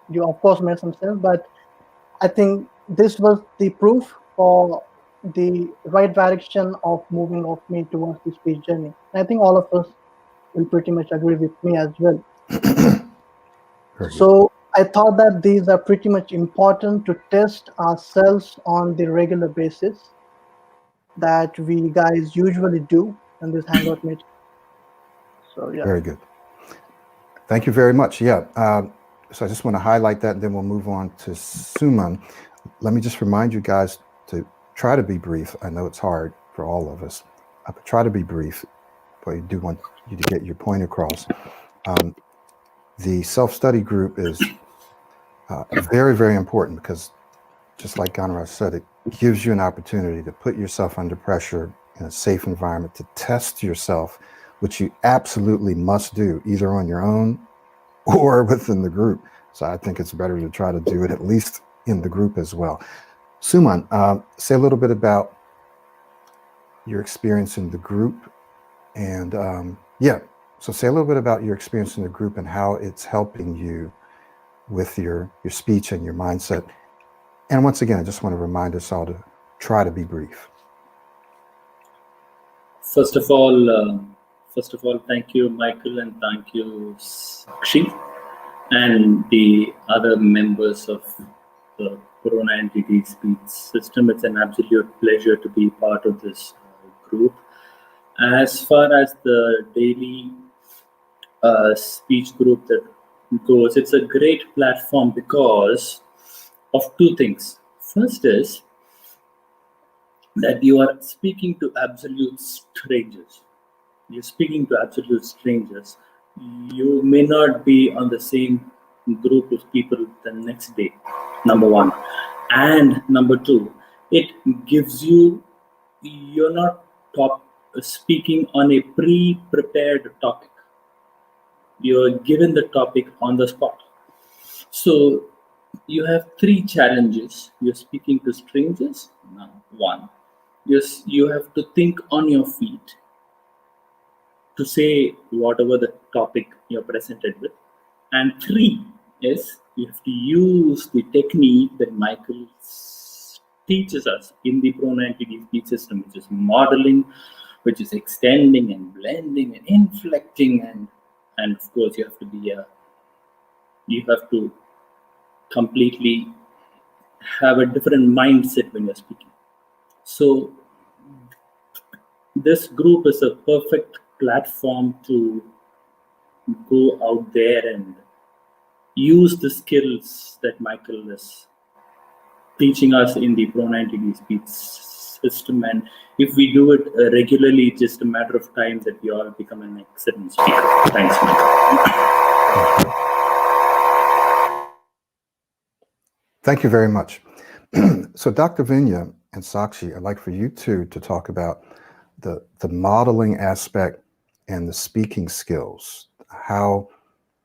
You of course made some sense, but I think this was the proof for the right direction of moving of me towards the speech journey. And I think all of us will pretty much agree with me as well. So I thought that these are pretty much important to test ourselves on the regular basis that we guys usually do in this hangout meeting. So yeah. Very good. Thank you very much. Yeah. So I just want to highlight that, and then we'll move on to Suman. Let me just remind you guys to try to be brief. I know it's hard for all of us, but try to be brief, but I do want you to get your point across. The self-study group is very, very important because, just like Ganraj said, it gives you an opportunity to put yourself under pressure in a safe environment, to test yourself, which you absolutely must do, either on your own or within the group. So I think it's better to try to do it at least in the group as well. Suman, say a little bit about your experience in the group, and so say a little bit about your experience in the group and how it's helping you with your speech and your mindset. And once again, I just want to remind us all to try to be brief. First of all, thank you, Michael, and thank you, Sakshi, and the other members of the Pro90D Speech System. It's an absolute pleasure to be part of this group. As far as the daily speech group that goes, it's a great platform because of two things. First is that you are speaking to absolute strangers. You're speaking to absolute strangers. You may not be on the same group of people the next day, number one. And number two, it gives you, you're not speaking on a pre-prepared topic. You're given the topic on the spot. So You have three challenges. You're speaking to strangers. Now, one, yes, you have to think on your feet to say whatever the topic you're presented with. And three is you have to use the technique that Michael teaches us in the Pro90D speech system, which is modeling, which is extending and blending and inflecting, and of course you have to completely have a different mindset when you're speaking. So this group is a perfect platform to go out there and use the skills that Michael is teaching us in the Pro90D speech system. And if we do it regularly, it's just a matter of time that we all become an excellent speaker. Thanks, Michael. Thank you very much. So Dr. Vinya and Sakshi, I'd like for you two to talk about the modeling aspect and the speaking skills, how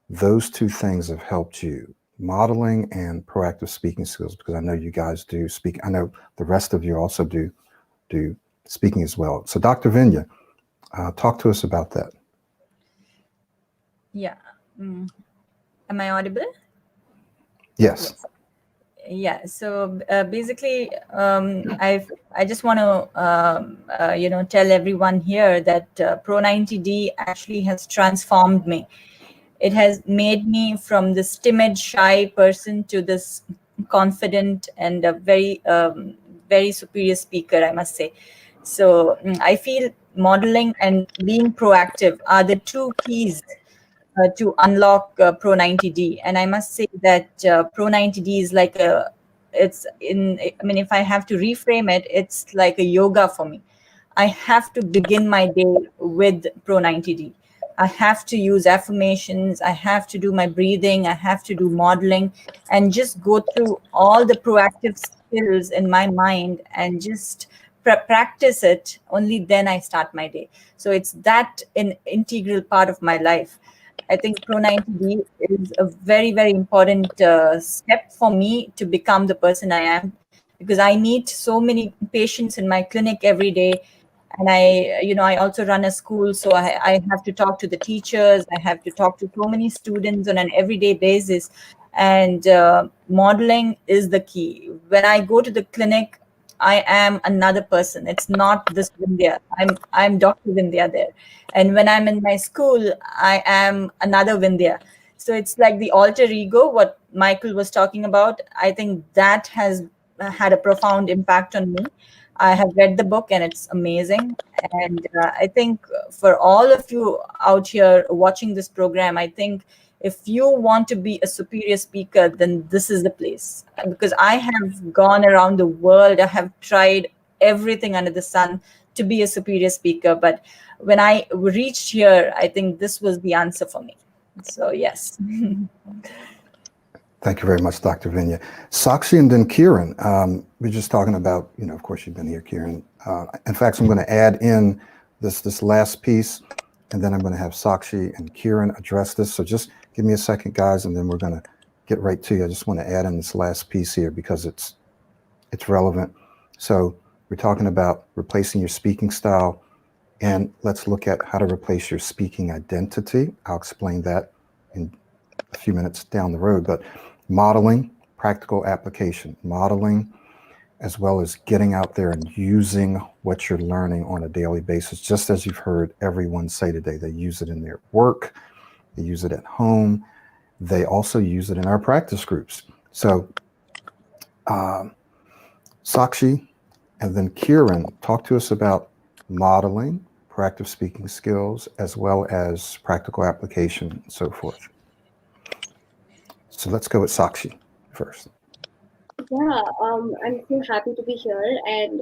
those two things have helped you, modeling and proactive speaking skills, because I know you guys do speak. I know the rest of you also do speaking as well. So Dr. Vinya, talk to us about that. Yeah. Am I audible? Yes. Yeah. So basically, I just want to tell everyone here that Pro90D actually has transformed me. It has made me from this timid, shy person to this confident and a very very superior speaker, I must say. So I feel modeling and being proactive are the two keys to unlock Pro90D. And I must say that Pro90D is like if I have to reframe it, it's like a yoga for me. I have to begin my day with Pro90D. I have to use affirmations. I have to do my breathing. I have to do modeling and just go through all the proactive skills in my mind and just practice it. Only then I start my day. So it's that an integral part of my life. I think Pro90D is a very, very important step for me to become the person I am, because I meet so many patients in my clinic every day. And I also run a school, so I have to talk to the teachers. I have to talk to so many students on an everyday basis. And modeling is the key. When I go to the clinic, I am another person. It's not this Vindhya. I'm Dr. Vindhya there. And when I'm in my school, I am another Vindhya. So it's like the alter ego, what Michael was talking about. I think that has had a profound impact on me. I have read the book and it's amazing. And I think for all of you out here watching this program, I think if you want to be a superior speaker, then this is the place. Because I have gone around the world, I have tried everything under the sun to be a superior speaker. But when I reached here, I think this was the answer for me. So yes. Thank you very much, Dr. Vinya. Sakshi and then Kieran, we're just talking about, of course you've been here, Kieran. In fact, I'm going to add in this last piece, and then I'm going to have Sakshi and Kieran address this. So just give me a second, guys, and then we're going to get right to you. I just want to add in this last piece here because it's relevant. So we're talking about replacing your speaking style, and let's look at how to replace your speaking identity. I'll explain that in a few minutes down the road, but modeling, practical application, modeling, as well as getting out there and using what you're learning on a daily basis. Just as you've heard everyone say today, they use it in their work, they use it at home, they also use it in our practice groups. So Sakshi and then Kieran, talk to us about modeling, proactive speaking skills, as well as practical application and so forth. So let's go with Sakshi first. Yeah, I'm so happy to be here. And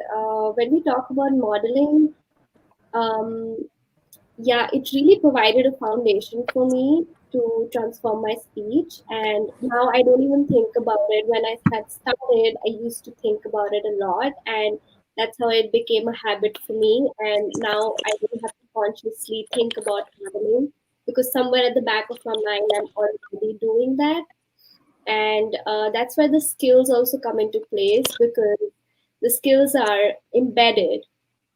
when we talk about modeling, yeah, it really provided a foundation for me to transform my speech. And now I don't even think about it. When I had started, I used to think about it a lot. And that's how it became a habit for me. And now I don't have to consciously think about modeling because somewhere at the back of my mind, I'm already doing that. And that's where the skills also come into place, because the skills are embedded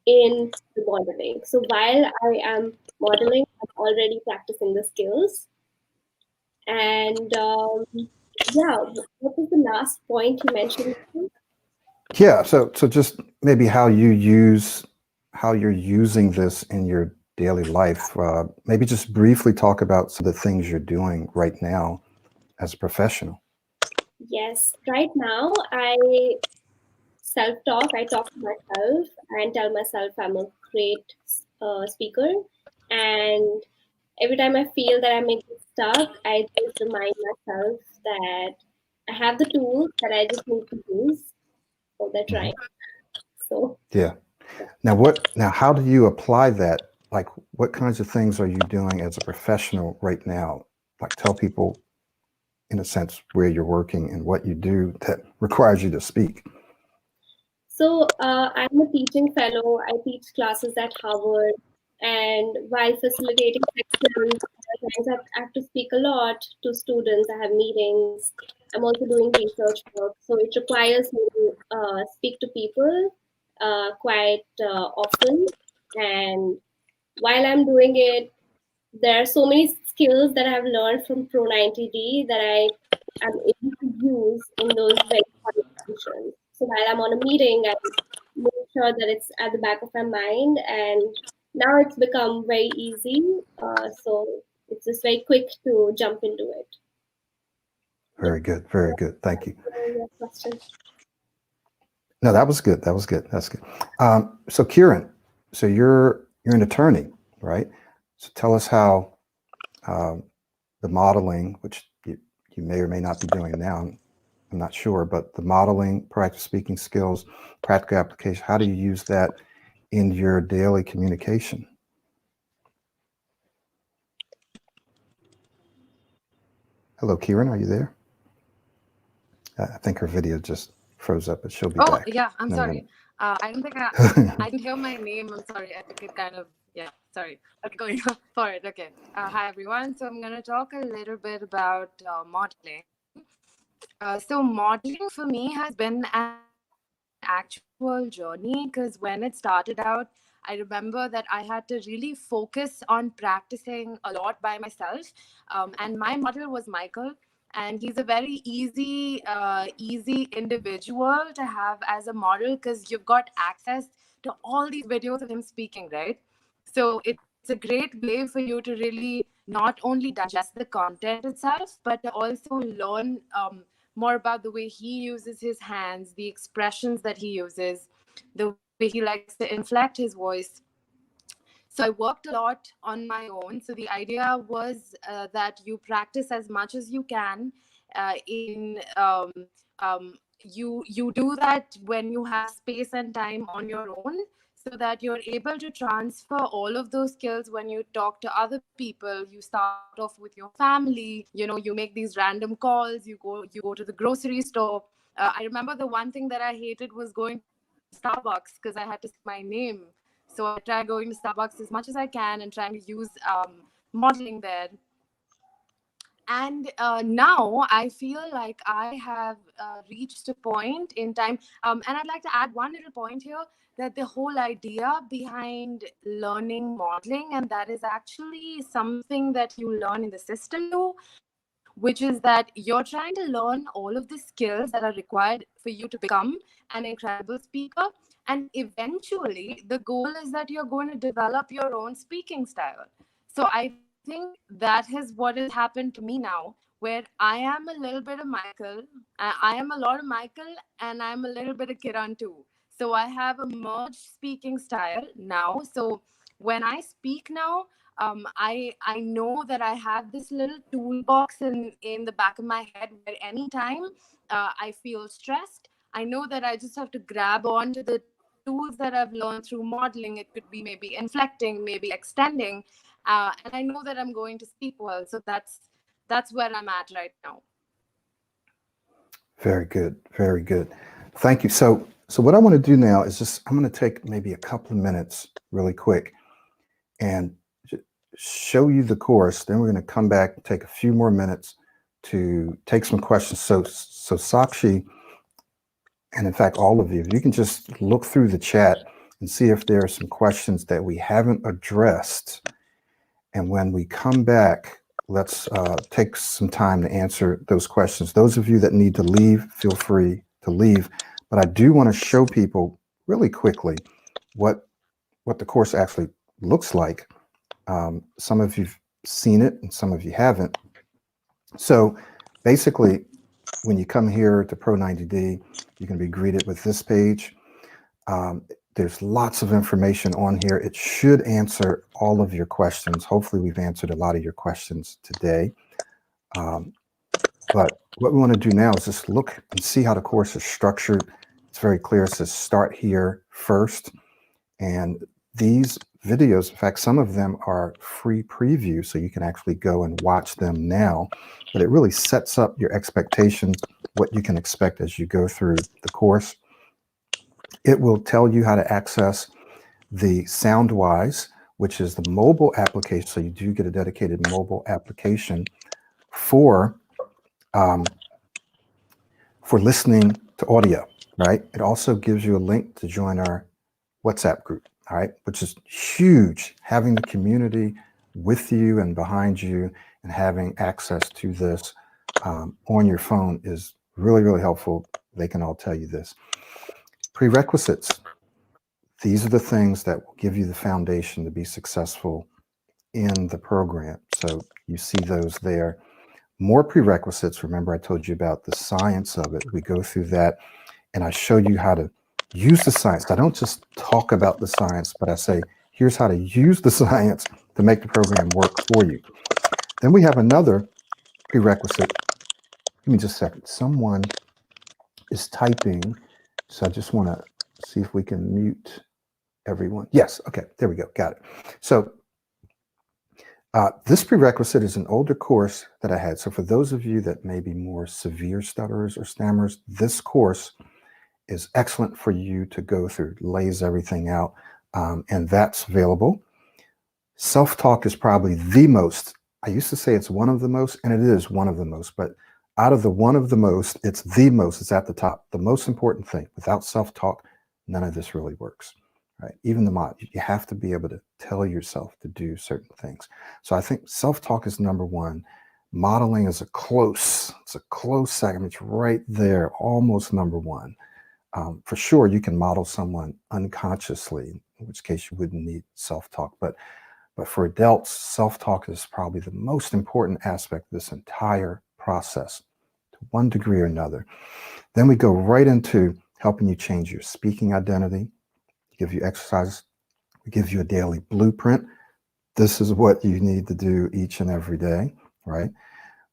in the modeling. So while I am modeling, I'm already practicing the skills. And yeah, what was the last point you mentioned? Yeah, so just maybe how you're using this in your daily life. Maybe just briefly talk about some of the things you're doing right now as a professional. Yes, right now I self-talk. I talk to myself and tell myself I'm a great speaker. And every time I feel that I'm getting stuck, I just remind myself that I have the tools that I just need to use. So that's right. So Yeah. Now how do you apply that? Like, what kinds of things are you doing as a professional right now? Like, tell people, in a sense, where you're working and what you do that requires you to speak. So I'm a teaching fellow. I teach classes at Harvard, and while facilitating sections, sometimes I have to speak a lot to students. I have meetings. I'm also doing research work, so it requires me to speak to people quite often. And while I'm doing it, there are so many skills that I've learned from Pro90D that I am able to use in those very fun functions. So while I'm on a meeting, I make sure that it's at the back of my mind, and now it's become very easy. So it's just very quick to jump into it. Very good. Very good. Thank you. Your question. No, that was good. That was good. That's good. So Kieran, so you're an attorney, right? So tell us how the modeling, which you may or may not be doing now, I'm not sure, but the modeling, practice speaking skills, practical application, how do you use that in your daily communication? Hello, Kieran, are you there? I think her video just froze up, but she'll be back. Oh, yeah, I'm in a sorry. minute. I don't think I didn't hear my name. I'm sorry. I took it kind of, yeah, sorry. Okay, going for it. Okay. Hi, everyone. So I'm going to talk a little bit about modeling. So modeling for me has been an actual journey, because when it started out, I remember that I had to really focus on practicing a lot by myself. And my model was Michael. And he's a very easy individual to have as a model, because you've got access to all these videos of him speaking, right? So it's a great way for you to really not only digest the content itself, but to also learn more about the way he uses his hands, the expressions that he uses, the way he likes to inflect his voice. So I worked a lot on my own. So the idea was that you practice as much as you can. You do that when you have space and time on your own, so that you're able to transfer all of those skills when you talk to other people. You start off with your family. You make these random calls. You go to the grocery store. I remember the one thing that I hated was going to Starbucks, because I had to say my name. So I try going to Starbucks as much as I can and trying to use modeling there. And now I feel like I have reached a point in time. And I'd like to add one little point here, that the whole idea behind learning modeling, and that is actually something that you learn in the system too, which is that you're trying to learn all of the skills that are required for you to become an incredible speaker. And eventually, the goal is that you're going to develop your own speaking style. So I think that is what has happened to me now, where I am a little bit of Michael, I am a lot of Michael, and I'm a little bit of Kiran too. So I have a merged speaking style now. So when I speak now, I know that I have this little toolbox in the back of my head, where anytime I feel stressed, I know that I just have to grab onto the tools that I've learned through modeling. It could be maybe inflecting, maybe extending, and I know that I'm going to speak well. So that's where I'm at right now. Very good. Very good. Thank you. So what I want to do now is I'm going to take maybe a couple of minutes really quick and show you the course. Then we're going to come back and take a few more minutes to take some questions. So Sakshi, and in fact, all of you, you can just look through the chat and see if there are some questions that we haven't addressed. And when we come back, let's take some time to answer those questions. Those of you that need to leave, feel free to leave. But I do want to show people really quickly what the course actually looks like. Some of you've seen it and some of you haven't. So basically, when you come here to Pro90D, you can be greeted with this page. There's lots of information on here. It should answer all of your questions. Hopefully, we've answered a lot of your questions today. But what we want to do now is just look and see how the course is structured. It's very clear. It says start here first. And these videos, in fact, some of them are free preview, so you can actually go and watch them now. But it really sets up your expectations, what you can expect as you go through the course. It will tell you how to access the SoundWise, which is the mobile application. So you do get a dedicated mobile application for listening to audio, right? It also gives you a link to join our WhatsApp group, all right, which is huge. Having the community with you and behind you and having access to this on your phone is really, really helpful. They can all tell you this. Prerequisites. These are the things that will give you the foundation to be successful in the program. So you see those there. More prerequisites. Remember, I told you about the science of it. We go through that, and I show you how to use the science. I don't just talk about the science, but I say, here's how to use the science to make the program work for you. Then we have another prerequisite. Give me just a second. Someone is typing, so I just want to see if we can mute everyone. Yes, okay, there we go, got it. So this prerequisite is an older course that I had. So for those of you that may be more severe stutterers or stammerers, this course is excellent for you to go through, lays everything out, and that's available. Self-talk is probably the most, I used to say it's one of the most, and it is one of the most, but out of the one of the most, it's the most, it's at the top. The most important thing. Without self-talk, none of this really works, right? Even the mod, you have to be able to tell yourself to do certain things. So I think self-talk is number one. Modeling is a close second. It's right there, almost number one. For sure, you can model someone unconsciously, in which case you wouldn't need self-talk. But for adults, self-talk is probably the most important aspect of this entire process, to one degree or another. Then we go right into helping you change your speaking identity, give you exercises, we give you a daily blueprint. This is what you need to do each and every day, right?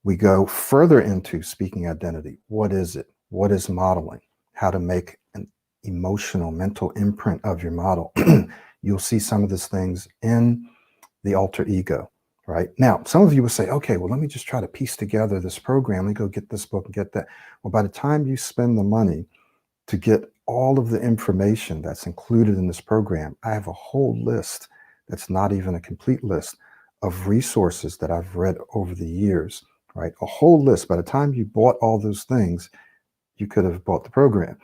We go further into speaking identity. What is it? What is modeling? How to make an emotional, mental imprint of your model. You'll see some of these things in the alter ego, right? Now, some of you will say, okay, well, let me just try to piece together this program. Let me go get this book and get that. Well, by the time you spend the money to get all of the information that's included in this program, I have a whole list that's not even a complete list of resources that I've read over the years, right? A whole list. By the time you bought all those things, you could have bought the program.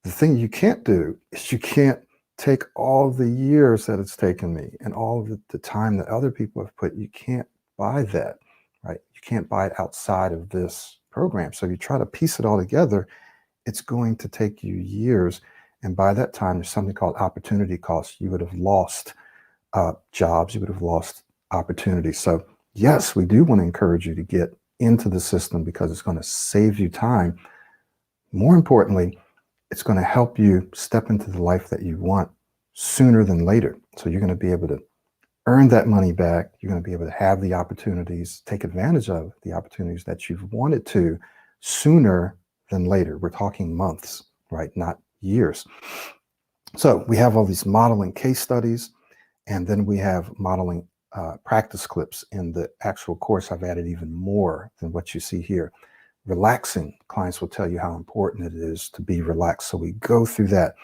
The thing you can't do is you can't take all the years that it's taken me and all of the time that other people have put. You can't buy that, right? You can't buy it outside of this program. So if you try to piece it all together, it's going to take you years. And by that time, there's something called opportunity cost. You would have lost jobs. You would have lost opportunities. So yes, we do want to encourage you to get into the system because it's going to save you time. More importantly, it's going to help you step into the life that you want sooner than later. So you're going to be able to earn that money back. You're going to be able to have the opportunities, take advantage of the opportunities that you've wanted to sooner than later. We're talking months, right? Not years. So we have all these modeling case studies, and then we have modeling practice clips. In the actual course, I've added even more than what you see here. Relaxing, clients will tell you how important it is to be relaxed. So we go through that.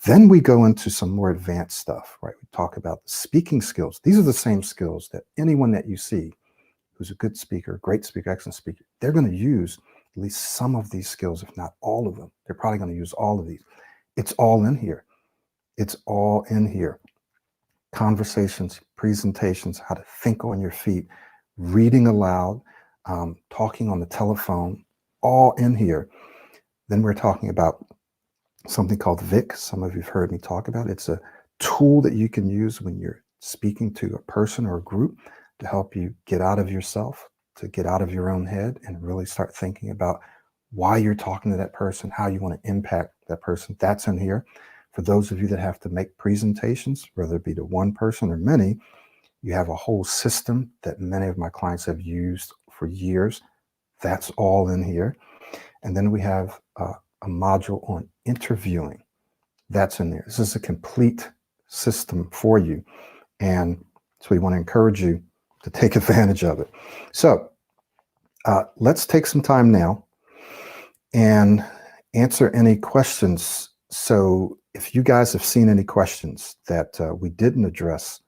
Then we go into some more advanced stuff, right? We talk about the speaking skills. These are the same skills that anyone that you see who's a good speaker, great speaker, excellent speaker, they're going to use at least some of these skills, if not all of them. They're probably going to use all of these. It's all in here. It's all in here. Conversations, presentations, how to think on your feet, reading aloud, talking on the telephone, all in here. Then we're talking about something called VIC. Some of you've heard me talk about it. It's a tool that you can use when you're speaking to a person or a group to help you get out of yourself, to get out of your own head and really start thinking about why you're talking to that person, how you want to impact that person. That's in here. For those of you that have to make presentations, whether it be to one person or many, you have a whole system that many of my clients have used for years. That's all in here. And then we have a module on interviewing. That's in there. This is a complete system for you. And so we want to encourage you to take advantage of it. So let's take some time now and answer any questions. So if you guys have seen any questions that we didn't address,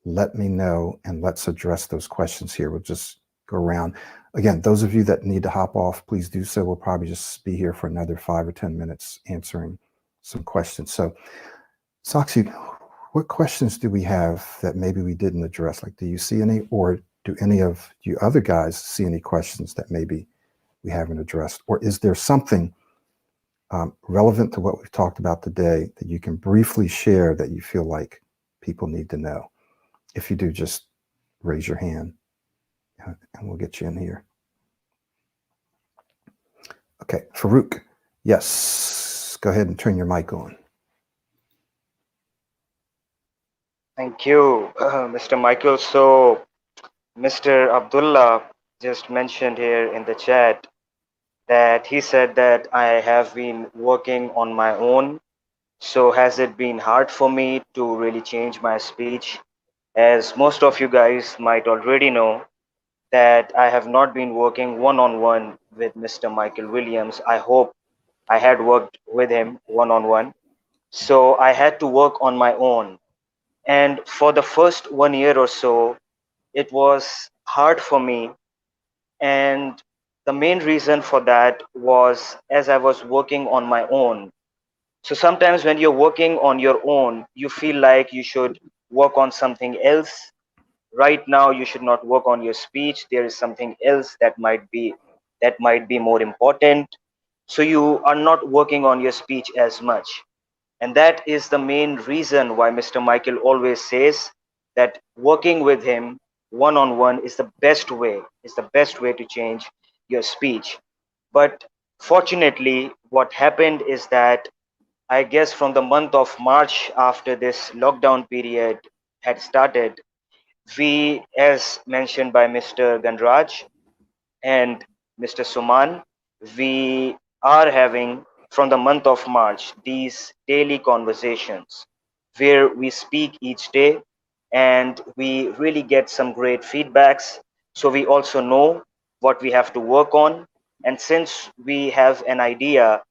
let me know and let's address those questions here. We'll just go around. Again, those of you that need to hop off, please do so. We'll probably just be here for another 5 or 10 minutes answering some questions. So, Sakshi, what questions do we have that maybe we didn't address? Like, do you see any, or do any of you other guys see any questions that maybe we haven't addressed? Or is there something relevant to what we've talked about today that you can briefly share that you feel like people need to know? If you do, just raise your hand and we'll get you in here. Okay, Farouk, yes, go ahead and turn your mic on. Thank you, Mr. Michael. So, Mr. Abdullah just mentioned here in the chat that he said that I have been working on my own. So, has it been hard for me to really change my speech? As most of you guys might already know, that I have not been working one-on-one with Mr. Michael Williams. I hope I had worked with him one-on-one. So I had to work on my own. And for the first 1 year or so, it was hard for me. And the main reason for that was as I was working on my own. So sometimes when you're working on your own, you feel like you should work on something else. Right now you should not work on your speech. There is something else that might be more important. So you are not working on your speech as much. And that is the main reason why Mr. Michael always says that working with him one-on-one is the best way, to change your speech. But fortunately, what happened is that I guess from the month of March, after this lockdown period had started, we, as mentioned by Mr. Ganraj and Mr. Suman, we are having from the month of March these daily conversations where we speak each day and we really get some great feedbacks. So we also know what we have to work on. And since we have an idea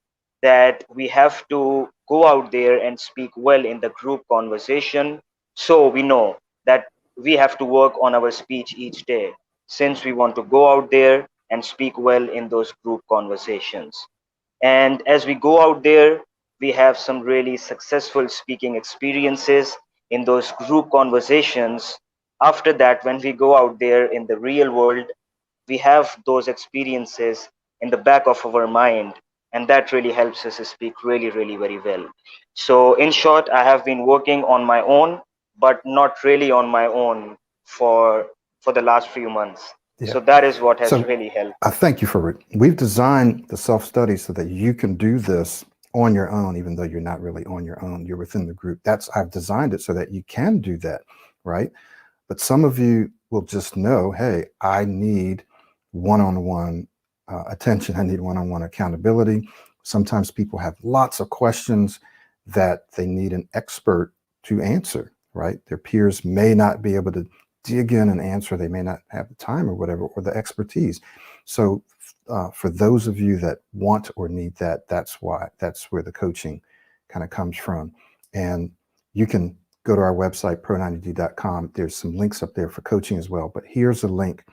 that we have to go out there and speak well in the group conversation, so we know that we have to work on our speech each day since we want to go out there and speak well in those group conversations. And as we go out there, we have some really successful speaking experiences in those group conversations. After that, when we go out there in the real world, we have those experiences in the back of our mind, and that really helps us speak really, really very well. So in short, I have been working on my own, but not really on my own for the last few months. Yeah. So that is what has So, really helped. I thank you for it. We've designed the self-study so that you can do this on your own, even though you're not really on your own. You're within the group. I've designed it so that you can do that, right? But some of you will just know, hey, I need one-on-one attention. I need one-on-one accountability. Sometimes people have lots of questions that they need an expert to answer, right? Their peers may not be able to dig in and answer. They may not have the time or whatever, or the expertise. So for those of you that want or need that, that's where the coaching kind of comes from. And you can go to our website, pro90d.com. There's some links up there for coaching as well. But here's a link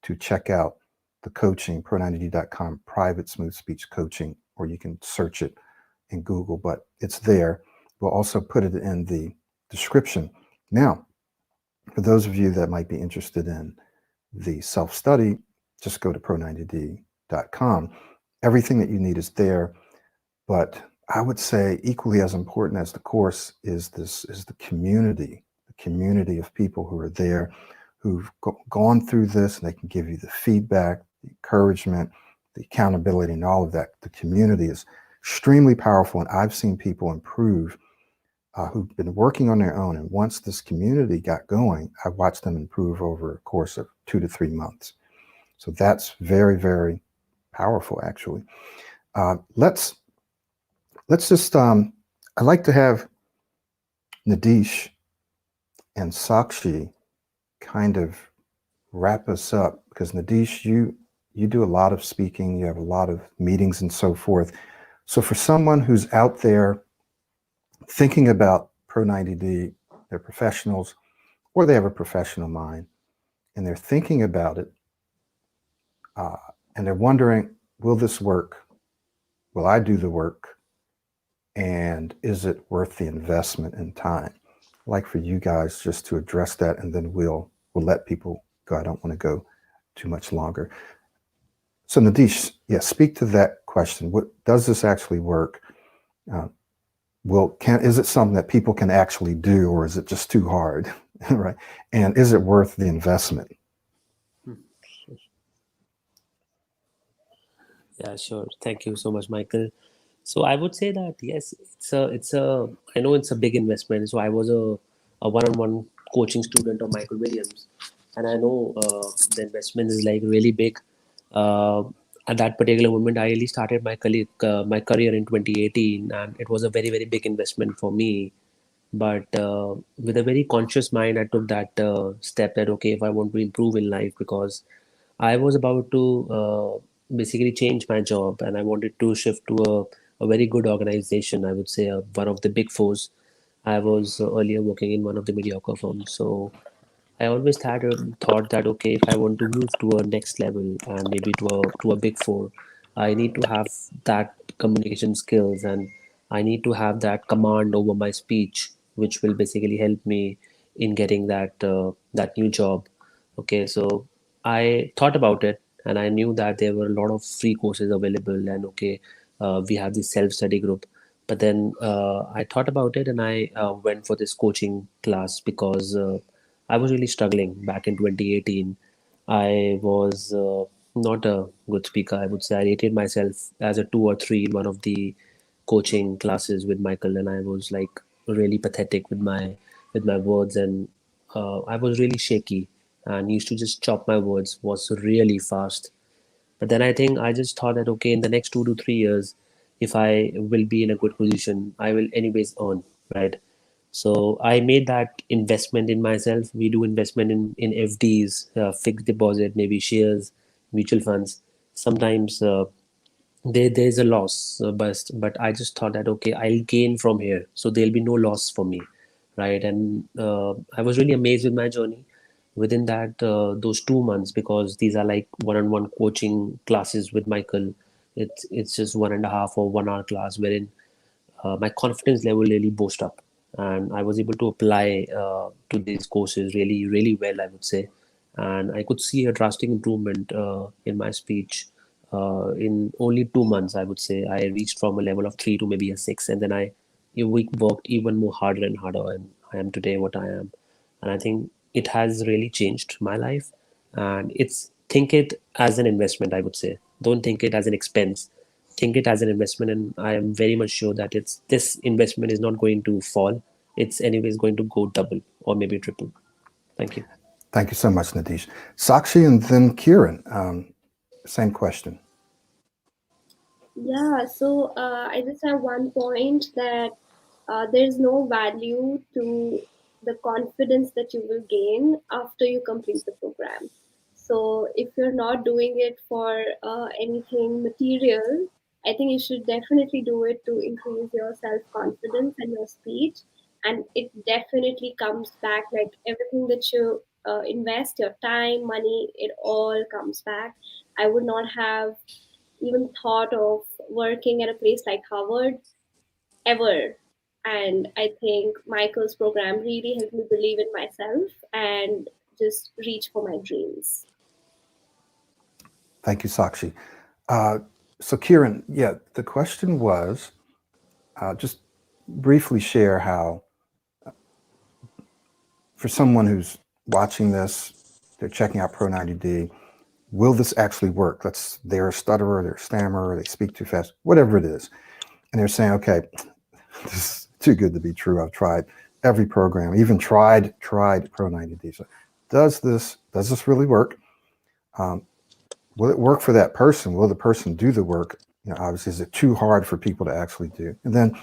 to check out the coaching, pro90d.com, private smooth speech coaching, or you can search it in Google, but it's there. We'll also put it in the description. Now, for those of you that might be interested in the self-study, just go to pro90d.com. Everything that you need is there, but I would say equally as important as the course is the community of people who are there, who've gone through this, and they can give you the feedback, the encouragement, the accountability, and all of that. The community is extremely powerful, and I've seen people improve who've been working on their own. And once this community got going, I watched them improve over a course of 2 to 3 months. So that's very, very powerful, actually. Let's just, I'd like to have Nadish and Sakshi kind of wrap us up, because Nadish, you do a lot of speaking, you have a lot of meetings and so forth. So for someone who's out there thinking about Pro90D, they're professionals, or they have a professional mind, and they're thinking about it, and they're wondering, will this work? Will I do the work? And is it worth the investment in time? I'd like for you guys just to address that, and then we'll let people go. I don't want to go too much longer. So Nadish, yeah, speak to that question. What does this actually work? Is it something that people can actually do, or is it just too hard? Right? And is it worth the investment? Yeah, sure. Thank you so much, Michael. So I would say that yes, I know it's a big investment. So I was a one-on-one coaching student of Michael Williams, and I know the investment is like really big. Uh, at that particular moment, I really started my career in 2018, and it was a very very big investment for me. But with a very conscious mind, I took that step that okay, if I want to improve in life, because I was about to basically change my job, and I wanted to shift to a very good organization. I would say one of the big fours. I was earlier working in one of the mediocre firms, so I always had a thought that okay, if I want to move to a next level and maybe to a big four, I need to have that communication skills, and I need to have that command over my speech, which will basically help me in getting that new job. Okay, so I thought about it, and I knew that there were a lot of free courses available, and okay, we have this self-study group. But then I thought about it, and I went for this coaching class because I was really struggling back in 2018. I was not a good speaker. I would say I rated myself as a 2 or 3 in one of the coaching classes with Michael, and I was like really pathetic with my words, and I was really shaky and used to just chop my words. Was really fast. But then I think I just thought that okay, in the next 2 to 3 years, if I will be in a good position, I will anyways earn, right? So I made that investment in myself. We do investment in FDs, fixed deposit, maybe shares, mutual funds. Sometimes there's a loss, but I just thought that okay, I'll gain from here, so there'll be no loss for me, right? And I was really amazed with my journey within that those 2 months, because these are like one-on-one coaching classes with Michael. It's just 1.5 or 1 hour class wherein my confidence level really boosted up, and I was able to apply to these courses really really well, I would say. And I could see a drastic improvement in my speech in only 2 months. I would say I reached from a level of 3 to maybe a 6, and then we worked even more harder and harder, and I am today what I am. And I think it has really changed my life. And it's think it as an investment, I would say. Don't think it as an expense, think it as an investment. And I am very much sure that it's this investment is not going to fall. It's anyways going to go double or maybe triple. Thank you. Thank you so much, Nadish. Sakshi and then Kieran, same question. Yeah, so I just have one point that there's no value to the confidence that you will gain after you complete the program. So if you're not doing it for anything material, I think you should definitely do it to increase your self-confidence and your speech. And it definitely comes back, like everything that you invest your time, money, it all comes back. I would not have even thought of working at a place like Harvard ever. And I think Michael's program really helped me believe in myself and just reach for my dreams. Thank you, Sakshi. So Kieran, yeah, the question was, just briefly share how, for someone who's watching this, they're checking out Pro90D, will this actually work? They're a stutterer, they're a stammerer, they speak too fast, whatever it is. And they're saying, okay, this is too good to be true. I've tried every program, even tried Pro90D. So does this really work? Will it work for that person? Will the person do the work? Obviously, is it too hard for people to actually do? And then,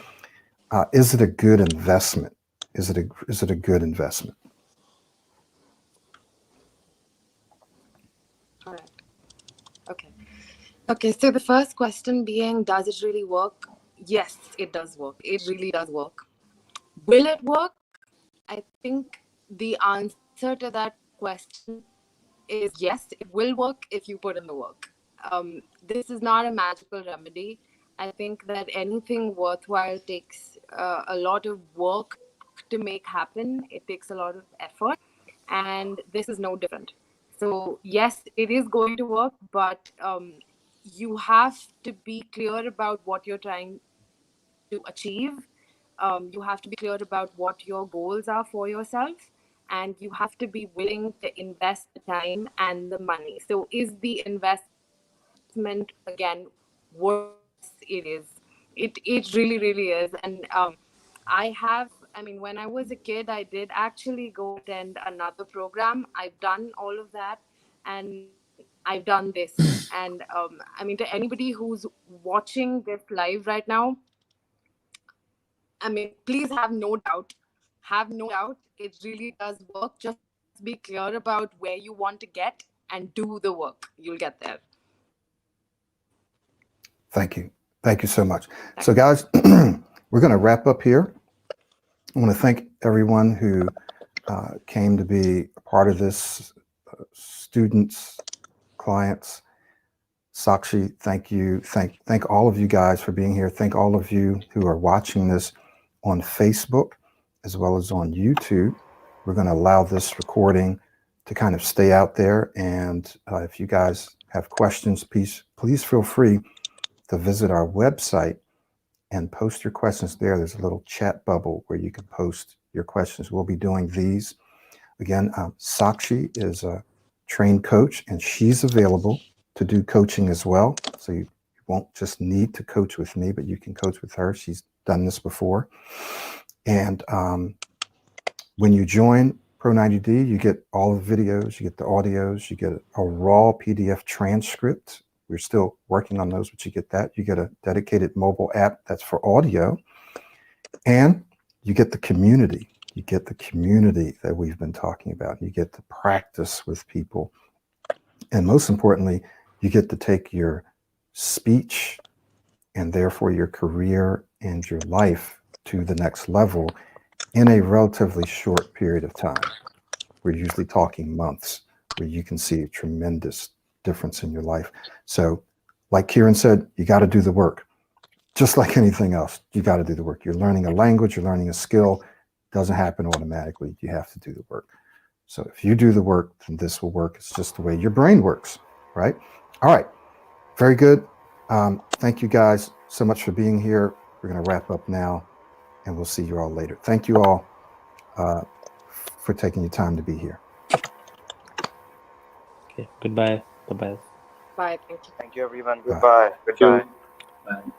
is it a good investment? Is it a good investment? All right. Okay, so the first question being, does it really work? Yes, it does work. It really does work. Will it work? I think the answer to that question is yes, it will work if you put in the work. This is not a magical remedy. I think that anything worthwhile takes a lot of work to make happen. It takes a lot of effort, and this is no different. So yes, it is going to work, but you have to be clear about what you're trying to achieve. You have to be clear about what your goals are for yourself, and you have to be willing to invest the time and the money. So is the investment, again, worth it is? It really, really is. And when I was a kid, I did actually go attend another program. I've done all of that, and I've done this. And to anybody who's watching this live right now, please have no doubt. It really does work. Just be clear about where you want to get and do the work. You'll get there. Thank you. Thank you so much. So guys, we're going to wrap up here. I want to thank everyone who came to be a part of this, students, clients. Sakshi, thank you. Thank all of you guys for being here. Thank all of you who are watching this on Facebook as well as on YouTube. We're going to allow this recording to kind of stay out there. And if you guys have questions, please feel free to visit our website and post your questions there. There's a little chat bubble where you can post your questions. We'll be doing these. Again, Sakshi is a trained coach, and she's available to do coaching as well. So you won't just need to coach with me, but you can coach with her. She's done this before. And when you join Pro90D, you get all the videos, you get the audios, you get a raw PDF transcript. We're still working on those, but you get that. You get a dedicated mobile app that's for audio. And you get the community. You get the community that we've been talking about. You get to practice with people. And most importantly, you get to take your speech and therefore your career and your life to the next level in a relatively short period of time. We're usually talking months where you can see a tremendous difference in your life. So like Kieran said, you got to do the work. Just like anything else, you got to do the work. You're learning a language, you're learning a skill. It doesn't happen automatically. You have to do the work. So if you do the work, then this will work. It's just the way your brain works, right? All right. Very good. Thank you guys so much for being here. We're going to wrap up now, and we'll see you all later. Thank you all for taking your time to be here. Okay. Goodbye. Bye-bye. Bye. Thank you. Thank you, everyone. Bye. Goodbye. Goodbye. Bye.